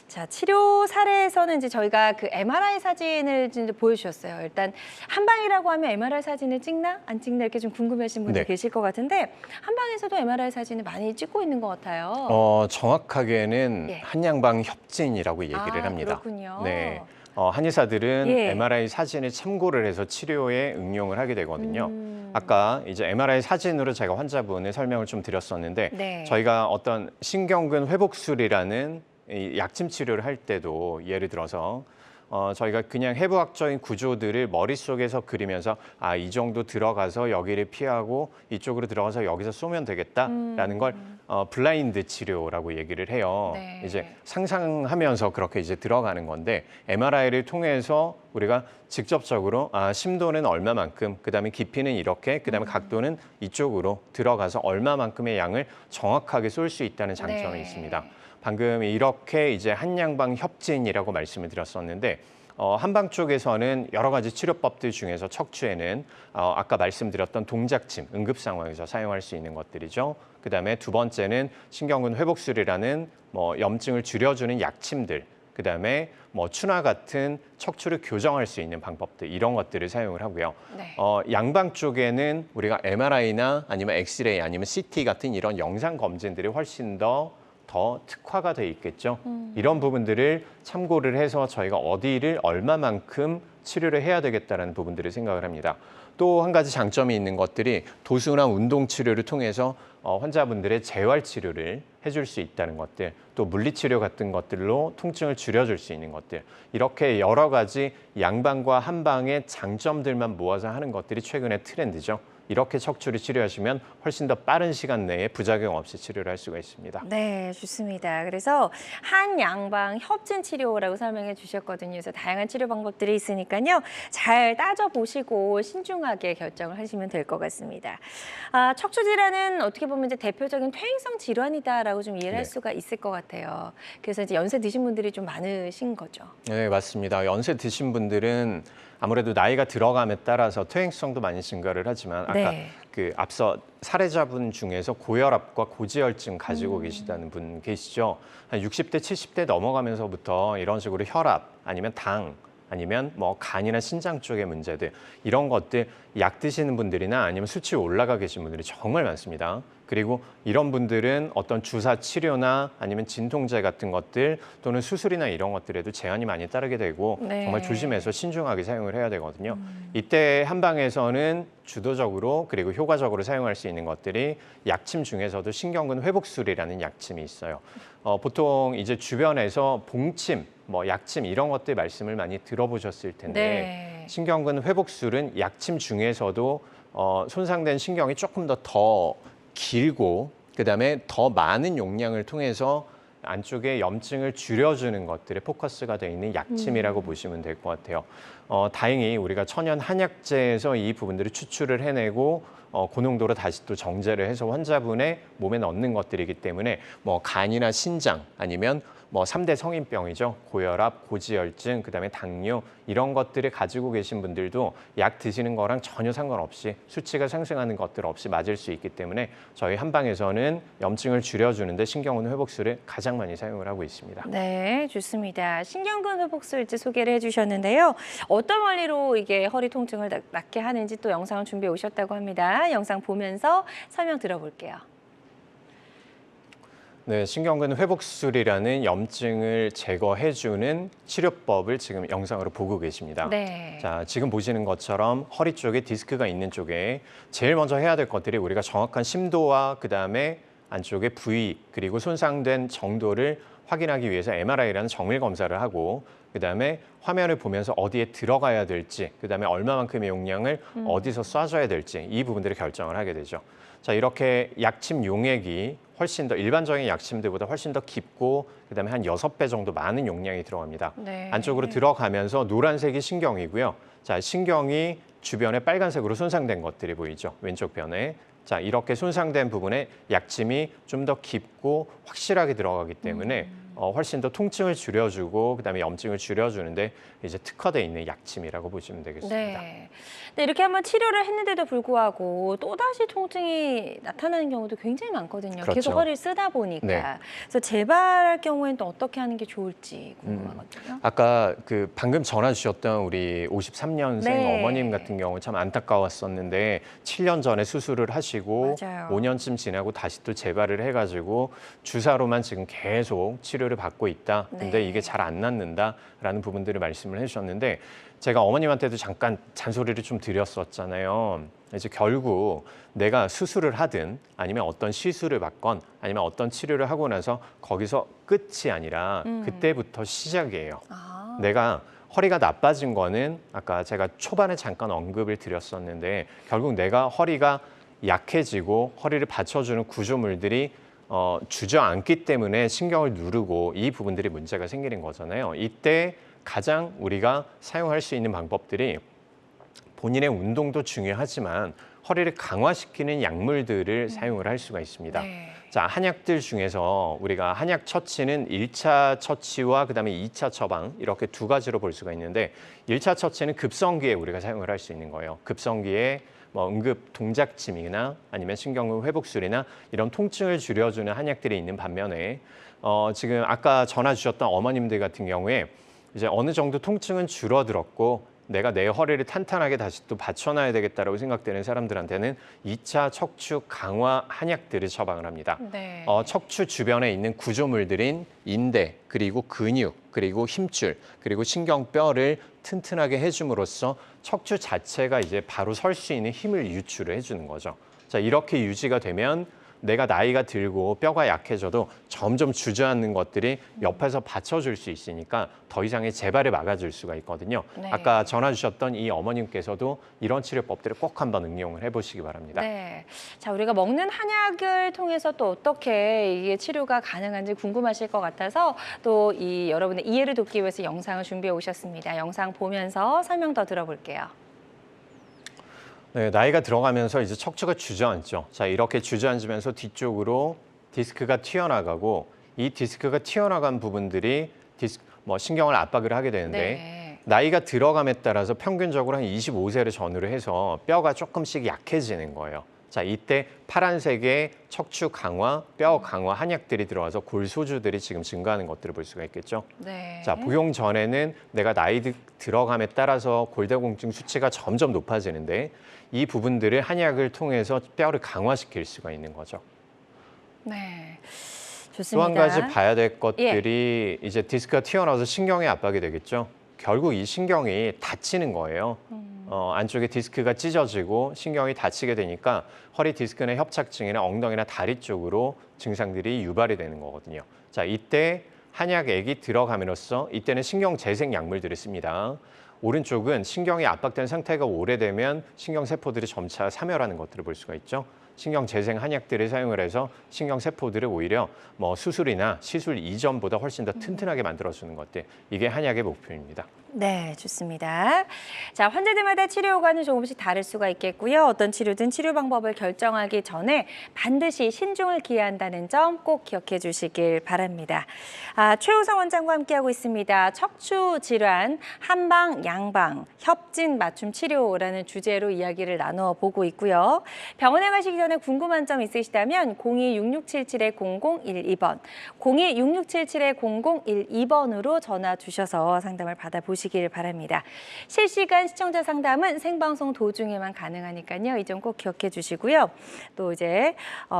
자, 치료 사례에서는 이제 저희가 그 MRI 사진을 이제 보여주셨어요. 일단 한방이라고 하면 MRI 사진을 찍나 안 찍나 이렇게 좀 궁금해하신 분들 계실 것 같은데 한방에서도 MRI 사진을 많이 찍고 있는 것 같아요. 정확하게는 한양방 협진이라고 얘기를 합니다. 그렇군요. 네. 한의사들은 MRI 사진을 참고를 해서 치료에 응용을 하게 되거든요. 아까 이제 MRI 사진으로 제가 환자분의 설명을 좀 드렸었는데 저희가 어떤 신경근 회복술이라는 이 약침 치료를 할 때도 예를 들어서 저희가 그냥 해부학적인 구조들을 머릿속에서 그리면서 이 정도 들어가서 여기를 피하고 이쪽으로 들어가서 여기서 쏘면 되겠다라는 걸 블라인드 치료라고 얘기를 해요. 이제 상상하면서 그렇게 이제 들어가는 건데 MRI를 통해서 우리가 직접적으로 심도는 얼마만큼, 그다음에 깊이는 이렇게, 그다음에 각도는 이쪽으로 들어가서 얼마만큼의 양을 정확하게 쏠 수 있다는 장점이 있습니다. 방금 이렇게 이제 한양방 협진이라고 말씀을 드렸었는데 한방 쪽에서는 여러 가지 치료법들 중에서 척추에는 아까 말씀드렸던 동작침, 응급 상황에서 사용할 수 있는 것들이죠. 그다음에 2번째는 신경근 회복술이라는 염증을 줄여주는 약침들, 그다음에 추나 같은 척추를 교정할 수 있는 방법들 이런 것들을 사용을 하고요. 양방 쪽에는 우리가 MRI나 아니면 엑스레이 아니면 CT 같은 이런 영상 검진들이 훨씬 더 특화가 돼 있겠죠. 이런 부분들을 참고를 해서 저희가 어디를 얼마만큼 치료를 해야 되겠다는 부분들을 생각을 합니다. 또 한 가지 장점이 있는 것들이 도수나 운동 치료를 통해서 환자분들의 재활 치료를 해줄 수 있다는 것들, 또 물리치료 같은 것들로 통증을 줄여줄 수 있는 것들, 이렇게 여러 가지 양방과 한방의 장점들만 모아서 하는 것들이 최근의 트렌드죠. 이렇게 척추를 치료하시면 훨씬 더 빠른 시간 내에 부작용 없이 치료를 할 수가 있습니다. 네, 좋습니다. 그래서 한양방 협진 치료라고 설명해 주셨거든요. 그래서 다양한 치료 방법들이 있으니까요. 잘 따져보시고 신중하게 결정을 하시면 될 것 같습니다. 척추 질환은 어떻게 보면 이제 대표적인 퇴행성 질환이다라고 좀 이해를 할 네. 수가 있을 것 같아요. 그래서 이제 연세 드신 분들이 좀 많으신 거죠. 네, 맞습니다. 연세 드신 분들은 아무래도 나이가 들어감에 따라서 퇴행성도 많이 증가를 하지만 아까 네. 그 앞서 사례자분 중에서 고혈압과 고지혈증 가지고 계시다는 분 계시죠. 한 60대, 70대 넘어가면서부터 이런 식으로 혈압 아니면 당 아니면 뭐 간이나 신장 쪽의 문제들 이런 것들 약 드시는 분들이나 아니면 수치 올라가 계신 분들이 정말 많습니다. 그리고 이런 분들은 어떤 주사 치료나 아니면 진통제 같은 것들 또는 수술이나 이런 것들에도 제한이 많이 따르게 되고 네. 정말 조심해서 신중하게 사용을 해야 되거든요. 이때 한방에서는 주도적으로 그리고 효과적으로 사용할 수 있는 것들이 약침 중에서도 신경근 회복술이라는 약침이 있어요. 보통 이제 주변에서 봉침, 뭐 약침 이런 것들 말씀을 많이 들어보셨을 텐데 네. 신경근 회복술은 약침 중에서도 손상된 신경이 조금 더 길고 그다음에 더 많은 용량을 통해서 안쪽에 염증을 줄여주는 것들에 포커스가 되어 있는 약침이라고 보시면 될 것 같아요. 다행히 우리가 천연 한약재에서 이 부분들을 추출을 해내고 고농도로 다시 또 정제를 해서 환자분의 몸에 넣는 것들이기 때문에 뭐 간이나 신장 아니면 뭐 3대 성인병이죠. 고혈압, 고지혈증, 그다음에 당뇨 이런 것들을 가지고 계신 분들도 약 드시는 거랑 전혀 상관없이 수치가 상승하는 것들 없이 맞을 수 있기 때문에 저희 한방에서는 염증을 줄여주는데 신경근 회복술을 가장 많이 사용을 하고 있습니다. 네, 좋습니다. 신경근 회복술 이제 소개를 해주셨는데요. 어떤 원리로 이게 허리 통증을 낫게 하는지 또 영상을 준비해 오셨다고 합니다. 영상 보면서 설명 들어볼게요. 네, 신경근 회복술이라는 염증을 제거해주는 치료법을 지금 영상으로 보고 계십니다. 네. 자, 지금 보시는 것처럼 허리 쪽에 디스크가 있는 쪽에 제일 먼저 해야 될 것들이 우리가 정확한 심도와 그다음에 안쪽의 부위 그리고 손상된 정도를 확인하기 위해서 MRI라는 정밀 검사를 하고 그다음에 화면을 보면서 어디에 들어가야 될지 그다음에 얼마만큼의 용량을 어디서 쏴줘야 될지 이 부분들을 결정을 하게 되죠. 자, 이렇게 약침 용액이 훨씬 더 일반적인 약침들보다 훨씬 더 깊고 그다음에 한 6배 정도 많은 용량이 들어갑니다. 네. 안쪽으로 들어가면서 노란색이 신경이고요. 자, 신경이 주변에 빨간색으로 손상된 것들이 보이죠. 왼쪽 편에. 자, 이렇게 손상된 부분에 약침이 좀 더 깊고 확실하게 들어가기 때문에 훨씬 더 통증을 줄여주고 그다음에 염증을 줄여주는데 이제 특화되어 있는 약침이라고 보시면 되겠습니다. 네. 네, 이렇게 한번 치료를 했는데도 불구하고 또다시 통증이 나타나는 경우도 굉장히 많거든요. 그렇죠. 계속 허리를 쓰다 보니까. 네. 그래서 재발할 경우에는 또 어떻게 하는 게 좋을지 궁금하거든요. 아까 그 방금 전화 주셨던 우리 53년생 네. 어머님 같은 경우 참 안타까웠었는데 7년 전에 수술을 하시고 맞아요. 5년쯤 지나고 다시 또 재발을 해가지고 주사로만 지금 계속 치료를 받고 있다. 근데 네. 이게 잘 안 낫는다라는 부분들을 말씀을 해주셨는데 제가 어머님한테도 잠깐 잔소리를 좀 드렸었잖아요. 이제 결국 내가 수술을 하든 아니면 어떤 시술을 받건 아니면 어떤 치료를 하고 나서 거기서 끝이 아니라 그때부터 시작이에요. 아, 내가 허리가 나빠진 거는 아까 제가 초반에 잠깐 언급을 드렸었는데 결국 내가 허리가 약해지고 허리를 받쳐주는 구조물들이 주저앉기 때문에 신경을 누르고 이 부분들이 문제가 생기는 거잖아요. 이때 가장 우리가 사용할 수 있는 방법들이 본인의 운동도 중요하지만 허리를 강화시키는 약물들을 사용을 할 수가 있습니다. 네. 자, 한약들 중에서 우리가 한약 처치는 1차 처치와 그다음에 2차 처방 이렇게 두 가지로 볼 수가 있는데 1차 처치는 급성기에 우리가 사용을 할 수 있는 거예요. 급성기에 뭐 응급 동작침이나 아니면 신경근 회복술이나 이런 통증을 줄여주는 한약들이 있는 반면에 지금 아까 전화 주셨던 어머님들 같은 경우에 이제 어느 정도 통증은 줄어들었고 내가 내 허리를 탄탄하게 다시 또 받쳐놔야 되겠다라고 생각되는 사람들한테는 2차 척추 강화 한약들을 처방을 합니다. 네. 척추 주변에 있는 구조물들인 인대, 그리고 근육, 그리고 힘줄, 그리고 신경뼈를 튼튼하게 해줌으로써 척추 자체가 이제 바로 설 수 있는 힘을 유출을 해주는 거죠. 자, 이렇게 유지가 되면 내가 나이가 들고 뼈가 약해져도 점점 주저앉는 것들이 옆에서 받쳐줄 수 있으니까 더 이상의 재발을 막아줄 수가 있거든요. 네. 아까 전화 주셨던 이 어머님께서도 이런 치료법들을 꼭 한번 응용을 해보시기 바랍니다. 네. 자, 우리가 먹는 한약을 통해서 또 어떻게 이게 치료가 가능한지 궁금하실 것 같아서 또 이 여러분의 이해를 돕기 위해서 영상을 준비해 오셨습니다. 영상 보면서 설명 더 들어볼게요. 네, 나이가 들어가면서 이제 척추가 주저앉죠. 자, 이렇게 주저앉으면서 뒤쪽으로 디스크가 튀어나가고 이 디스크가 튀어나간 부분들이 신경을 압박을 하게 되는데 네. 나이가 들어감에 따라서 평균적으로 한 25세를 전후로 해서 뼈가 조금씩 약해지는 거예요. 자, 이때 파란색의 척추 강화, 뼈 강화 한약들이 들어와서 골소주들이 지금 증가하는 것들을 볼 수가 있겠죠. 네. 자, 복용 전에는 내가 나이 들어감에 따라서 골다공증 수치가 점점 높아지는데 이 부분들을 한약을 통해서 뼈를 강화시킬 수가 있는 거죠. 네. 또 좋습니다. 한 가지 봐야 될 것들이 이제 디스크가 튀어나와서 신경에 압박이 되겠죠. 결국 이 신경이 다치는 거예요. 안쪽에 디스크가 찢어지고 신경이 다치게 되니까 허리 디스크나 협착증이나 엉덩이나 다리 쪽으로 증상들이 유발이 되는 거거든요. 자, 이때 한약액이 들어감으로써 이때는 신경 재생 약물들을 씁니다. 오른쪽은 신경이 압박된 상태가 오래되면 신경세포들이 점차 사멸하는 것들을 볼 수가 있죠. 신경 재생 한약들을 사용을 해서 신경세포들을 오히려 수술이나 시술 이전보다 훨씬 더 튼튼하게 만들어주는 것들. 이게 한약의 목표입니다. 네, 좋습니다. 자, 환자들마다 치료 효과는 조금씩 다를 수가 있겠고요. 어떤 치료든 치료 방법을 결정하기 전에 반드시 신중을 기해야 한다는 점 꼭 기억해 주시길 바랍니다. 최우성 원장과 함께하고 있습니다. 척추 질환, 한방, 양방, 협진 맞춤 치료라는 주제로 이야기를 나눠보고 있고요. 병원에 가시기 전에 궁금한 점 있으시다면 02-6677-0012번, 02-6677-0012번으로 전화 주셔서 상담을 받아보시길 바랍니다. 실시간 시청자 상담은 생방송 도중에만 가능하니까요. 이 점 꼭 기억해 주시고요. 또 이제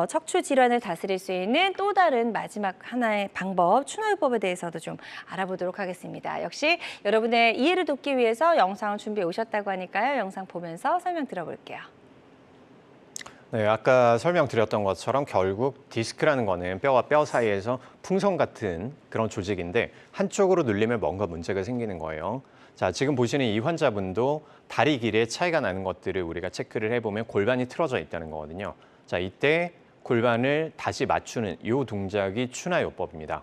척추 질환을 다스릴 수 있는 또 다른 마지막 하나의 방법, 추노요법에 대해서도 좀 알아보도록 하겠습니다. 역시 여러분의 이해를 돕기 위해서 영상을 준비해 오셨다고 하니까요. 영상 보면서 설명 들어볼게요. 네, 아까 설명드렸던 것처럼 결국 디스크라는 거는 뼈와 뼈 사이에서 풍선 같은 그런 조직인데 한쪽으로 눌리면 뭔가 문제가 생기는 거예요. 자, 지금 보시는 이 환자분도 다리 길이에 차이가 나는 것들을 우리가 체크를 해보면 골반이 틀어져 있다는 거거든요. 자, 이때 골반을 다시 맞추는 이 동작이 추나요법입니다.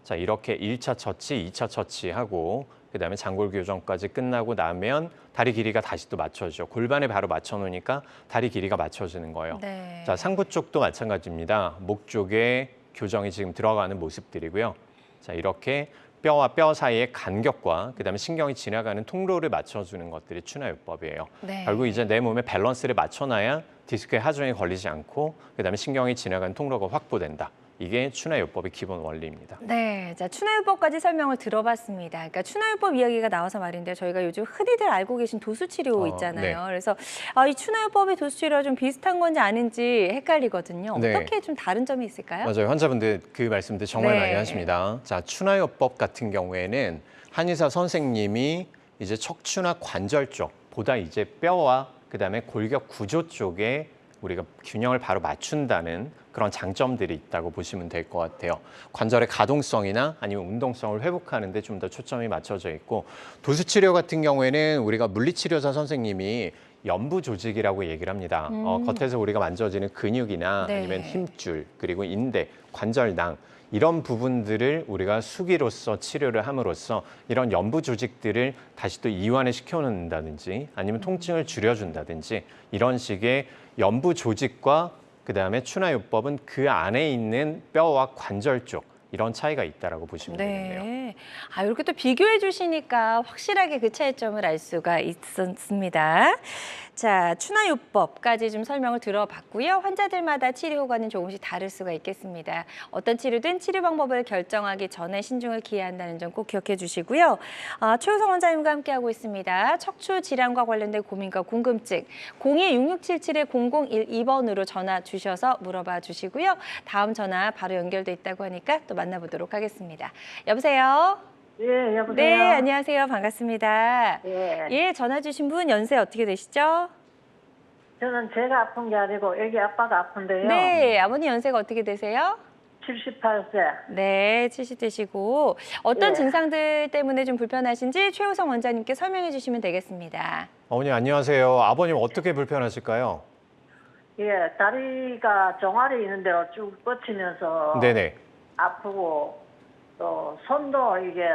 자, 이렇게 1차 처치, 2차 처치하고 그다음에 장골 교정까지 끝나고 나면 다리 길이가 다시 또 맞춰지죠. 골반에 바로 맞춰 놓으니까 다리 길이가 맞춰지는 거예요. 네. 자, 상부 쪽도 마찬가지입니다. 목 쪽에 교정이 지금 들어가는 모습들이고요. 자, 이렇게 뼈와 뼈 사이의 간격과 그다음에 신경이 지나가는 통로를 맞춰주는 것들이 추나요법이에요. 네. 결국 이제 내 몸의 밸런스를 맞춰놔야 디스크에 하중이 걸리지 않고 그다음에 신경이 지나가는 통로가 확보된다. 이게 추나요법의 기본 원리입니다. 네, 자 추나요법까지 설명을 들어봤습니다. 그러니까 추나요법 이야기가 나와서 말인데 저희가 요즘 흔히들 알고 계신 도수치료 있잖아요. 네. 그래서 이 추나요법이 도수치료와 좀 비슷한 건지 아닌지 헷갈리거든요. 네. 어떻게 좀 다른 점이 있을까요? 맞아요. 환자분들 그 말씀들 정말 네. 많이 하십니다. 자, 추나요법 같은 경우에는 한의사 선생님이 이제 척추나 관절 쪽보다 이제 뼈와 그다음에 골격 구조 쪽에 우리가 균형을 바로 맞춘다는 그런 장점들이 있다고 보시면 될 것 같아요. 관절의 가동성이나 아니면 운동성을 회복하는 데 좀 더 초점이 맞춰져 있고 도수치료 같은 경우에는 우리가 물리치료사 선생님이 연부 조직이라고 얘기를 합니다. 겉에서 우리가 만져지는 근육이나 네. 아니면 힘줄, 그리고 인대, 관절낭 이런 부분들을 우리가 수기로서 치료를 함으로써 이런 연부 조직들을 다시 또 이완을 시켜놓는다든지 아니면 통증을 줄여준다든지 이런 식의 연부 조직과 그다음에 추나요법은 그 안에 있는 뼈와 관절 쪽 이런 차이가 있다라고 보시면 되겠네요. 네. 이렇게 또 비교해 주시니까 확실하게 그 차이점을 알 수가 있었습니다. 자, 추나요법까지 좀 설명을 들어봤고요. 환자들마다 치료 효과는 조금씩 다를 수가 있겠습니다. 어떤 치료든 치료 방법을 결정하기 전에 신중을 기해야 한다는 점 꼭 기억해 주시고요. 최우성 원장님과 함께하고 있습니다. 척추 질환과 관련된 고민과 궁금증 02-6677-0012번으로 전화 주셔서 물어봐 주시고요. 다음 전화 바로 연결돼 있다고 하니까 또 만나보도록 하겠습니다. 여보세요? 예, 여보세요. 네, 안녕하세요. 반갑습니다. 예. 예, 전화 주신 분 연세 어떻게 되시죠? 저는 제가 아픈 게 아니고 애기 아빠가 아픈데요. 네, 아버님 연세가 어떻게 되세요? 78세. 네, 70대시고 어떤 예. 증상들 때문에 좀 불편하신지 최우성 원장님께 설명해 주시면 되겠습니다. 어머니 안녕하세요. 아버님 어떻게 불편하실까요? 예, 다리가 종아리 있는 대로 쭉 뻗치면서 네네. 아프고 또 손도 이게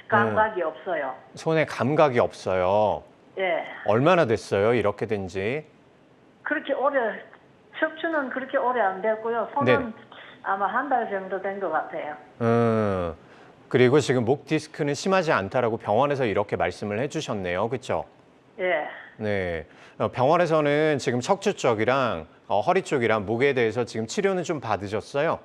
감각이 없어요. 손에 감각이 없어요. 예, 얼마나 됐어요? 이렇게 된 지? 그렇게 오래 척추는 그렇게 오래 안 됐고요. 손은 네네. 아마 한 달 정도 된 것 같아요. 그리고 지금 목 디스크는 심하지 않다라고 병원에서 이렇게 말씀을 해주셨네요. 그렇죠? 예, 네. 병원에서는 지금 척추 쪽이랑 허리 쪽이랑 목에 대해서 지금 치료는 좀 받으셨어요?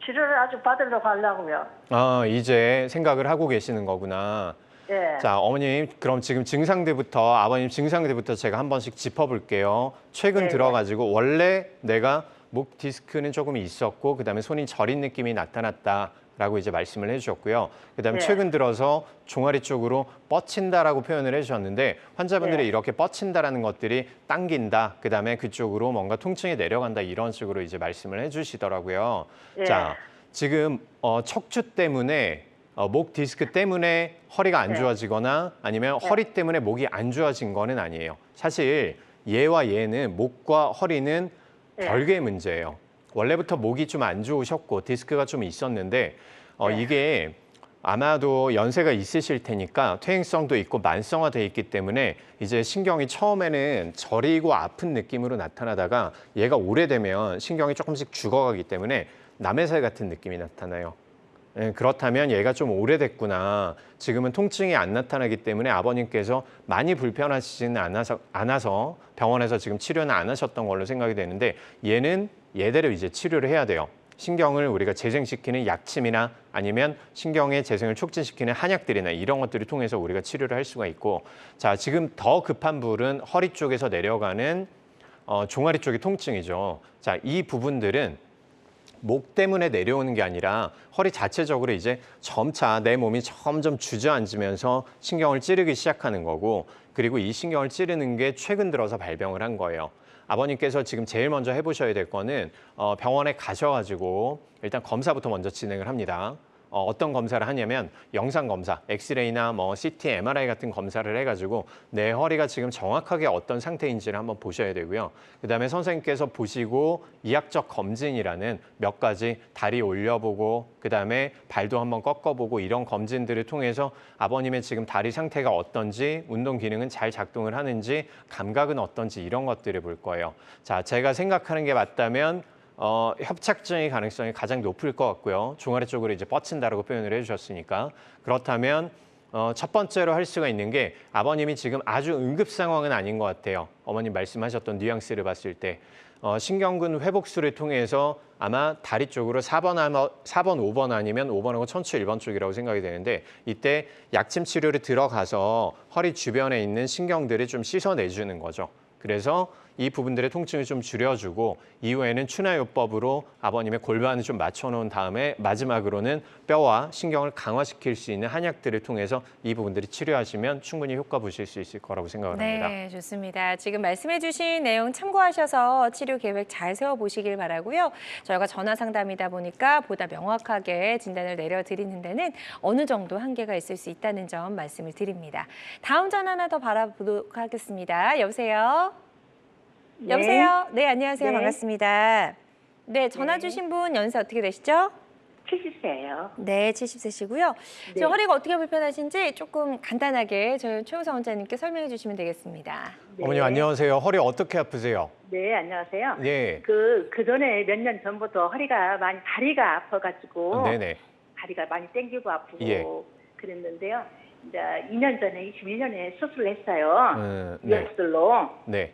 치료를 아주 받으려고 하려고요. 아, 이제 생각을 하고 계시는 거구나. 예, 자, 어머님, 그럼 지금 증상들부터, 아버님 증상들부터 제가 한 번씩 짚어볼게요. 최근 네. 들어가지고 원래 내가 목 디스크는 조금 있었고, 그다음에 손이 저린 느낌이 나타났다라고 이제 말씀을 해주셨고요. 그다음에 네. 최근 들어서 종아리 쪽으로 뻗친다라고 표현을 해주셨는데 환자분들이 네. 이렇게 뻗친다라는 것들이 당긴다, 그다음에 그쪽으로 뭔가 통증이 내려간다 이런 식으로 이제 말씀을 해주시더라고요. 예. 자, 지금 척추 때문에 목 디스크 때문에 허리가 안 네. 좋아지거나 아니면 네. 허리 때문에 목이 안 좋아진 거는 아니에요. 사실 얘와 얘는 목과 허리는 네. 별개의 문제예요. 원래부터 목이 좀 안 좋으셨고 디스크가 좀 있었는데 네. 이게 아마도 연세가 있으실 테니까 퇴행성도 있고 만성화돼 있기 때문에 이제 신경이 처음에는 저리고 아픈 느낌으로 나타나다가 얘가 오래되면 신경이 조금씩 죽어가기 때문에 남의 살 같은 느낌이 나타나요. 예, 그렇다면 얘가 좀 오래됐구나. 지금은 통증이 안 나타나기 때문에 아버님께서 많이 불편하시지는 않아서 병원에서 지금 치료는 안 하셨던 걸로 생각이 되는데 얘는 얘대로 이제 치료를 해야 돼요. 신경을 우리가 재생시키는 약침이나 아니면 신경의 재생을 촉진시키는 한약들이나 이런 것들을 통해서 우리가 치료를 할 수가 있고, 자, 지금 더 급한 불은 허리 쪽에서 내려가는 종아리 쪽의 통증이죠. 자, 이 부분들은 목 때문에 내려오는 게 아니라 허리 자체적으로 이제 점차 내 몸이 점점 주저앉으면서 신경을 찌르기 시작하는 거고, 그리고 이 신경을 찌르는 게 최근 들어서 발병을 한 거예요. 아버님께서 지금 제일 먼저 해보셔야 될 거는 병원에 가셔가지고 일단 검사부터 먼저 진행을 합니다. 어떤 검사를 하냐면 영상 검사, 엑스레이나 뭐 CT, MRI 같은 검사를 해가지고 내 허리가 지금 정확하게 어떤 상태인지를 한번 보셔야 되고요. 그다음에 선생님께서 보시고 이학적 검진이라는 몇 가지 다리 올려보고 그다음에 발도 한번 꺾어보고 이런 검진들을 통해서 아버님의 지금 다리 상태가 어떤지, 운동 기능은 잘 작동을 하는지, 감각은 어떤지 이런 것들을 볼 거예요. 자, 제가 생각하는 게 맞다면 협착증의 가능성이 가장 높을 것 같고요. 종아리 쪽으로 이제 뻗친다라고 표현을 해주셨으니까. 그렇다면 첫 번째로 할 수가 있는 게 아버님이 지금 아주 응급 상황은 아닌 것 같아요. 어머님 말씀하셨던 뉘앙스를 봤을 때. 신경근 회복술을 통해서 아마 다리 쪽으로 4번, 5번 아니면 5번하고 척추 1번 쪽이라고 생각이 되는데 이때 약침 치료를 들어가서 허리 주변에 있는 신경들을 좀 씻어내주는 거죠. 그래서 이 부분들의 통증을 좀 줄여주고 이후에는 추나요법으로 아버님의 골반을 좀 맞춰놓은 다음에 마지막으로는 뼈와 신경을 강화시킬 수 있는 한약들을 통해서 이 부분들을 치료하시면 충분히 효과 보실 수 있을 거라고 생각을 합니다. 네, 좋습니다. 지금 말씀해 주신 내용 참고하셔서 치료 계획 잘 세워보시길 바라고요. 저희가 전화 상담이다 보니까 보다 명확하게 진단을 내려드리는 데는 어느 정도 한계가 있을 수 있다는 점 말씀을 드립니다. 다음 전화 하나 더 바라보도록 하겠습니다. 여보세요? 네. 여보세요? 네, 안녕하세요. 네. 반갑습니다. 네, 전화 네. 주신 분 연세 어떻게 되시죠? 70세예요. 네, 70세시고요. 네. 지금 허리가 어떻게 불편하신지 조금 간단하게 저희 최우성 원장님께 설명해 주시면 되겠습니다. 네. 어머님 안녕하세요. 허리 어떻게 아프세요? 네, 안녕하세요. 네. 그 전에 몇 년 전부터 허리가 많이 다리가 아파가지고 네네. 다리가 많이 땡기고 아프고 예. 그랬는데요. 이제 2년 전에 21년에 수술을 했어요. 네. 유압술로 네.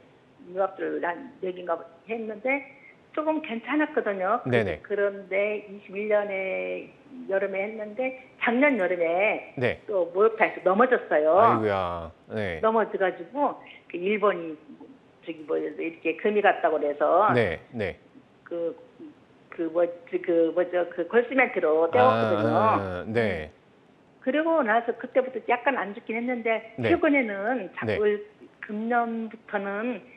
유압술 한 4개인가 했는데 조금 괜찮았거든요. 네네. 그런데 21년에 여름에 했는데 작년 여름에 네. 또 목욕탕에서 넘어졌어요. 아이고야. 네. 넘어져가지고 그 일본이 저기 뭐 이렇게 금이 갔다고 그래서 네. 네. 그 걸스멘트로 떼었거든요. 네. 그러고 나서 그때부터 약간 안 좋긴 했는데 네. 최근에는 자꾸 금년부터는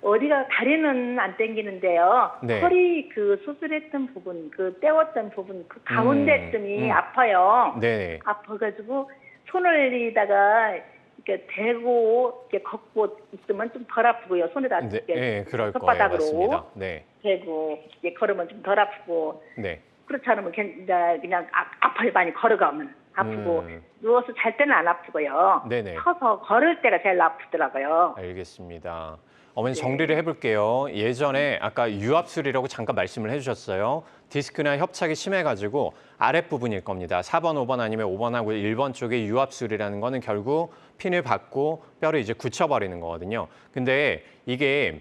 어디가 다리는 안 당기는데요. 네. 허리 그 수술했던 부분, 그 떼었던 부분, 그 가운데쯤이 아파요. 네. 아파가지고 손을다가 이렇게 대고 이렇게 걷고 있으면 좀 덜 아프고요. 손에다 네, 이렇게 네, 그럴 거예요. 손바닥으로 맞습니다. 네. 대고 이렇게 걸으면 좀 덜 아프고 네. 그렇지 않으면 그냥 아파요. 많이 걸어가면 아프고 누워서 잘 때는 안 아프고요. 네네. 서서 걸을 때가 제일 아프더라고요. 알겠습니다. 어머니 정리를 해볼게요. 예전에 아까 유압술이라고 잠깐 말씀을 해주셨어요. 디스크나 협착이 심해가지고 아랫부분일 겁니다. 4번, 5번 아니면 5번하고 1번 쪽에 유압술이라는 거는 결국 핀을 받고 뼈를 이제 굳혀버리는 거거든요. 근데 이게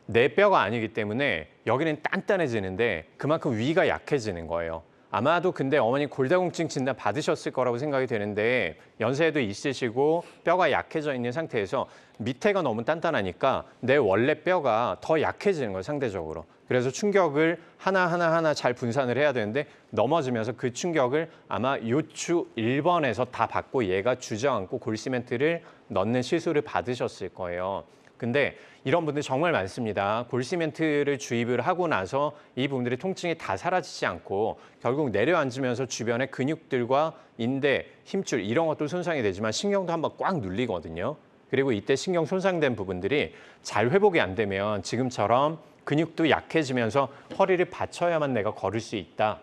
내 뼈가 아니기 때문에 여기는 단단해지는데 그만큼 위가 약해지는 거예요. 아마도 근데 어머니 골다공증 진단 받으셨을 거라고 생각이 되는데 연세도 있으시고 뼈가 약해져 있는 상태에서 밑에가 너무 단단하니까 내 원래 뼈가 더 약해지는 거예요, 상대적으로. 그래서 충격을 하나하나 잘 분산을 해야 되는데 넘어지면서 그 충격을 아마 요추 1번에서 다 받고 얘가 주저앉고 골시멘트를 넣는 시술을 받으셨을 거예요. 근데 이런 분들 정말 많습니다. 골시멘트를 주입을 하고 나서 이 부분들이 통증이 다 사라지지 않고 결국 내려앉으면서 주변의 근육들과 인대, 힘줄 이런 것도 손상이 되지만 신경도 한번 꽉 눌리거든요. 그리고 이때 신경 손상된 부분들이 잘 회복이 안 되면 지금처럼 근육도 약해지면서 허리를 받쳐야만 내가 걸을 수 있다.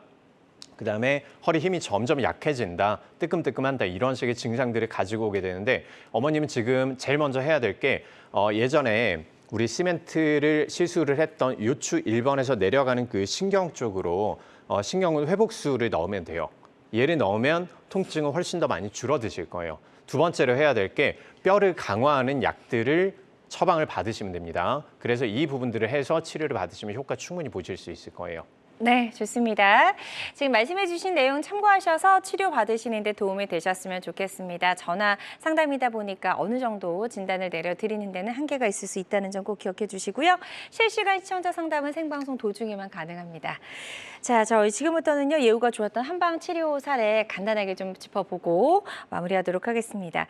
그다음에 허리 힘이 점점 약해진다, 뜨끔뜨끔한다 이런 식의 증상들을 가지고 오게 되는데 어머님은 지금 제일 먼저 해야 될 게 예전에 우리 시멘트를 시술을 했던 요추 1번에서 내려가는 그 신경 쪽으로 신경은 회복수를 넣으면 돼요. 얘를 넣으면 통증은 훨씬 더 많이 줄어드실 거예요. 두 번째로 해야 될 게 뼈를 강화하는 약들을 처방을 받으시면 됩니다. 그래서 이 부분들을 해서 치료를 받으시면 효과 충분히 보실 수 있을 거예요. 네, 좋습니다. 지금 말씀해 주신 내용 참고하셔서 치료 받으시는 데 도움이 되셨으면 좋겠습니다. 전화 상담이다 보니까 어느 정도 진단을 내려드리는 데는 한계가 있을 수 있다는 점 꼭 기억해 주시고요. 실시간 시청자 상담은 생방송 도중에만 가능합니다. 자, 저희 지금부터는요, 예후가 좋았던 한방 치료 사례 간단하게 좀 짚어보고 마무리하도록 하겠습니다.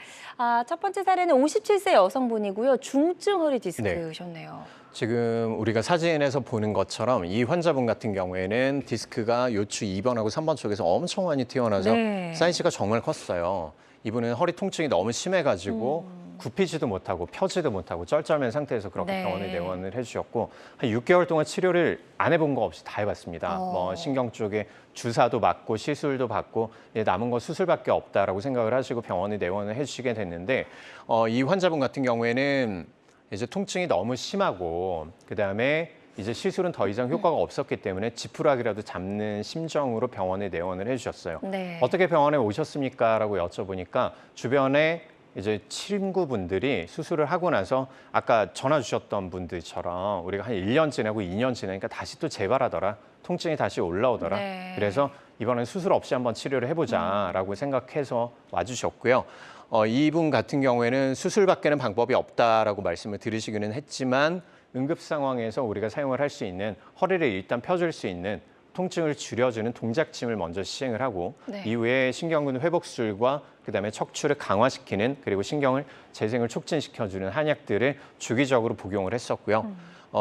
첫 번째 사례는 57세 여성분이고요. 중증 허리 디스크셨네요. 지금 우리가 사진에서 보는 것처럼 이 환자분 같은 경우에는 디스크가 요추 2번하고 3번 쪽에서 엄청 많이 튀어나와서 사이즈가 정말 컸어요. 이분은 허리 통증이 너무 심해가지고 굽히지도 못하고 펴지도 못하고 쩔쩔맨 상태에서 그렇게 병원에 내원을 해주셨고 한 6개월 동안 치료를 안 해본 거 없이 다 해봤습니다. 뭐 신경 쪽에 주사도 맞고 시술도 받고 남은 거 수술밖에 없다라고 생각을 하시고 병원에 내원을 해주시게 됐는데 이 환자분 같은 경우에는 이제 통증이 너무 심하고 그다음에 이제 시술은 더 이상 효과가 없었기 때문에 지푸라기라도 잡는 심정으로 병원에 내원을 해주셨어요. 네. 어떻게 병원에 오셨습니까? 라고 여쭤보니까 주변에 이제 친구분들이 수술을 하고 나서 아까 전화 주셨던 분들처럼 우리가 한 1년 지나고 2년 지나니까 다시 또 재발하더라. 통증이 다시 올라오더라. 네. 그래서 이번엔 수술 없이 한번 치료를 해보자라고 생각해서 와주셨고요. 이분 같은 경우에는 수술밖에는 방법이 없다라고 말씀을 들으시기는 했지만 응급 상황에서 우리가 사용을 할 수 있는 허리를 일단 펴줄 수 있는 통증을 줄여주는 동작침을 먼저 시행을 하고 이후에 신경근 회복술과 그다음에 척추를 강화시키는 그리고 신경을 재생을 촉진시켜주는 한약들을 주기적으로 복용을 했었고요.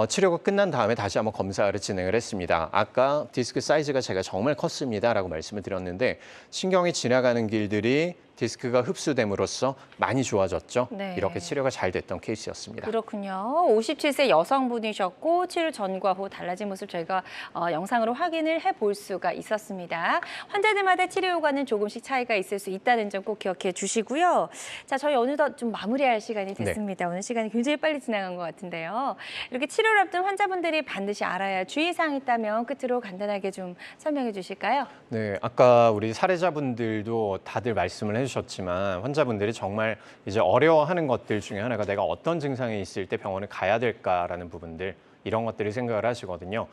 치료가 끝난 다음에 다시 한번 검사를 진행을 했습니다. 아까 디스크 사이즈가 제가 정말 컸습니다라고 말씀을 드렸는데 신경이 지나가는 길들이 디스크가 흡수됨으로써 많이 좋아졌죠. 네. 이렇게 치료가 잘 됐던 케이스였습니다. 그렇군요. 57세 여성분이셨고 치료 전과 후 달라진 모습 저희가 영상으로 확인을 해볼 수가 있었습니다. 환자들마다 치료 효과는 조금씩 차이가 있을 수 있다는 점 꼭 기억해 주시고요. 자, 저희 어느덧 좀 마무리할 시간이 됐습니다. 오늘 시간이 굉장히 빨리 지나간 것 같은데요. 이렇게 치료를 앞둔 환자분들이 반드시 알아야 할 주의사항이 있다면 끝으로 간단하게 좀 설명해 주실까요? 네, 아까 우리 사례자분들도 다들 말씀을 해주셨지만 환자분들이 정말 이제 어려워하는 것들 중에 하나가 내가 어떤 증상이 있을 때 병원을 가야 될까라는 부분들 이런 것들을 생각을 하시거든요.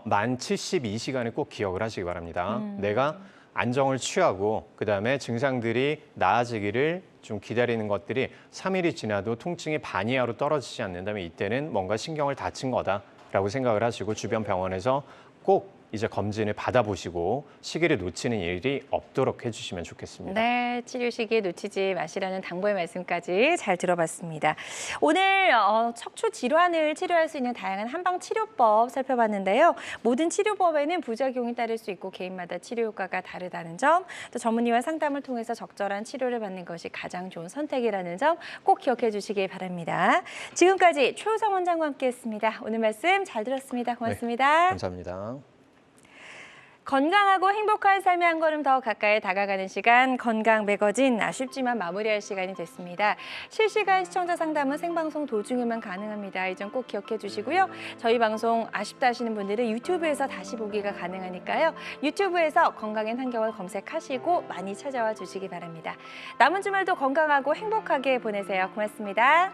만 72시간을 꼭 기억을 하시기 바랍니다. 내가 안정을 취하고 그다음에 증상들이 나아지기를 좀 기다리는 것들이 3일이 지나도 통증이 반 이하로 떨어지지 않는다면 이때는 뭔가 신경을 다친 거다라고 생각을 하시고 주변 병원에서 꼭 이제 검진을 받아보시고 시기를 놓치는 일이 없도록 해주시면 좋겠습니다. 네, 치료 시기에 놓치지 마시라는 당부의 말씀까지 잘 들어봤습니다. 오늘 척추 질환을 치료할 수 있는 다양한 한방 치료법 살펴봤는데요. 모든 치료법에는 부작용이 따를 수 있고 개인마다 치료 효과가 다르다는 점, 또 전문의와 상담을 통해서 적절한 치료를 받는 것이 가장 좋은 선택이라는 점 꼭 기억해 주시기 바랍니다. 지금까지 최우성 원장과 함께했습니다. 오늘 말씀 잘 들었습니다. 고맙습니다. 네, 감사합니다. 건강하고 행복한 삶의 한 걸음 더 가까이 다가가는 시간 건강 매거진 아쉽지만 마무리할 시간이 됐습니다. 실시간 시청자 상담은 생방송 도중에만 가능합니다. 이 점 꼭 기억해 주시고요. 저희 방송 아쉽다 하시는 분들은 유튜브에서 다시 보기가 가능하니까요. 유튜브에서 건강엔 한겨울 검색하시고 많이 찾아와 주시기 바랍니다. 남은 주말도 건강하고 행복하게 보내세요. 고맙습니다.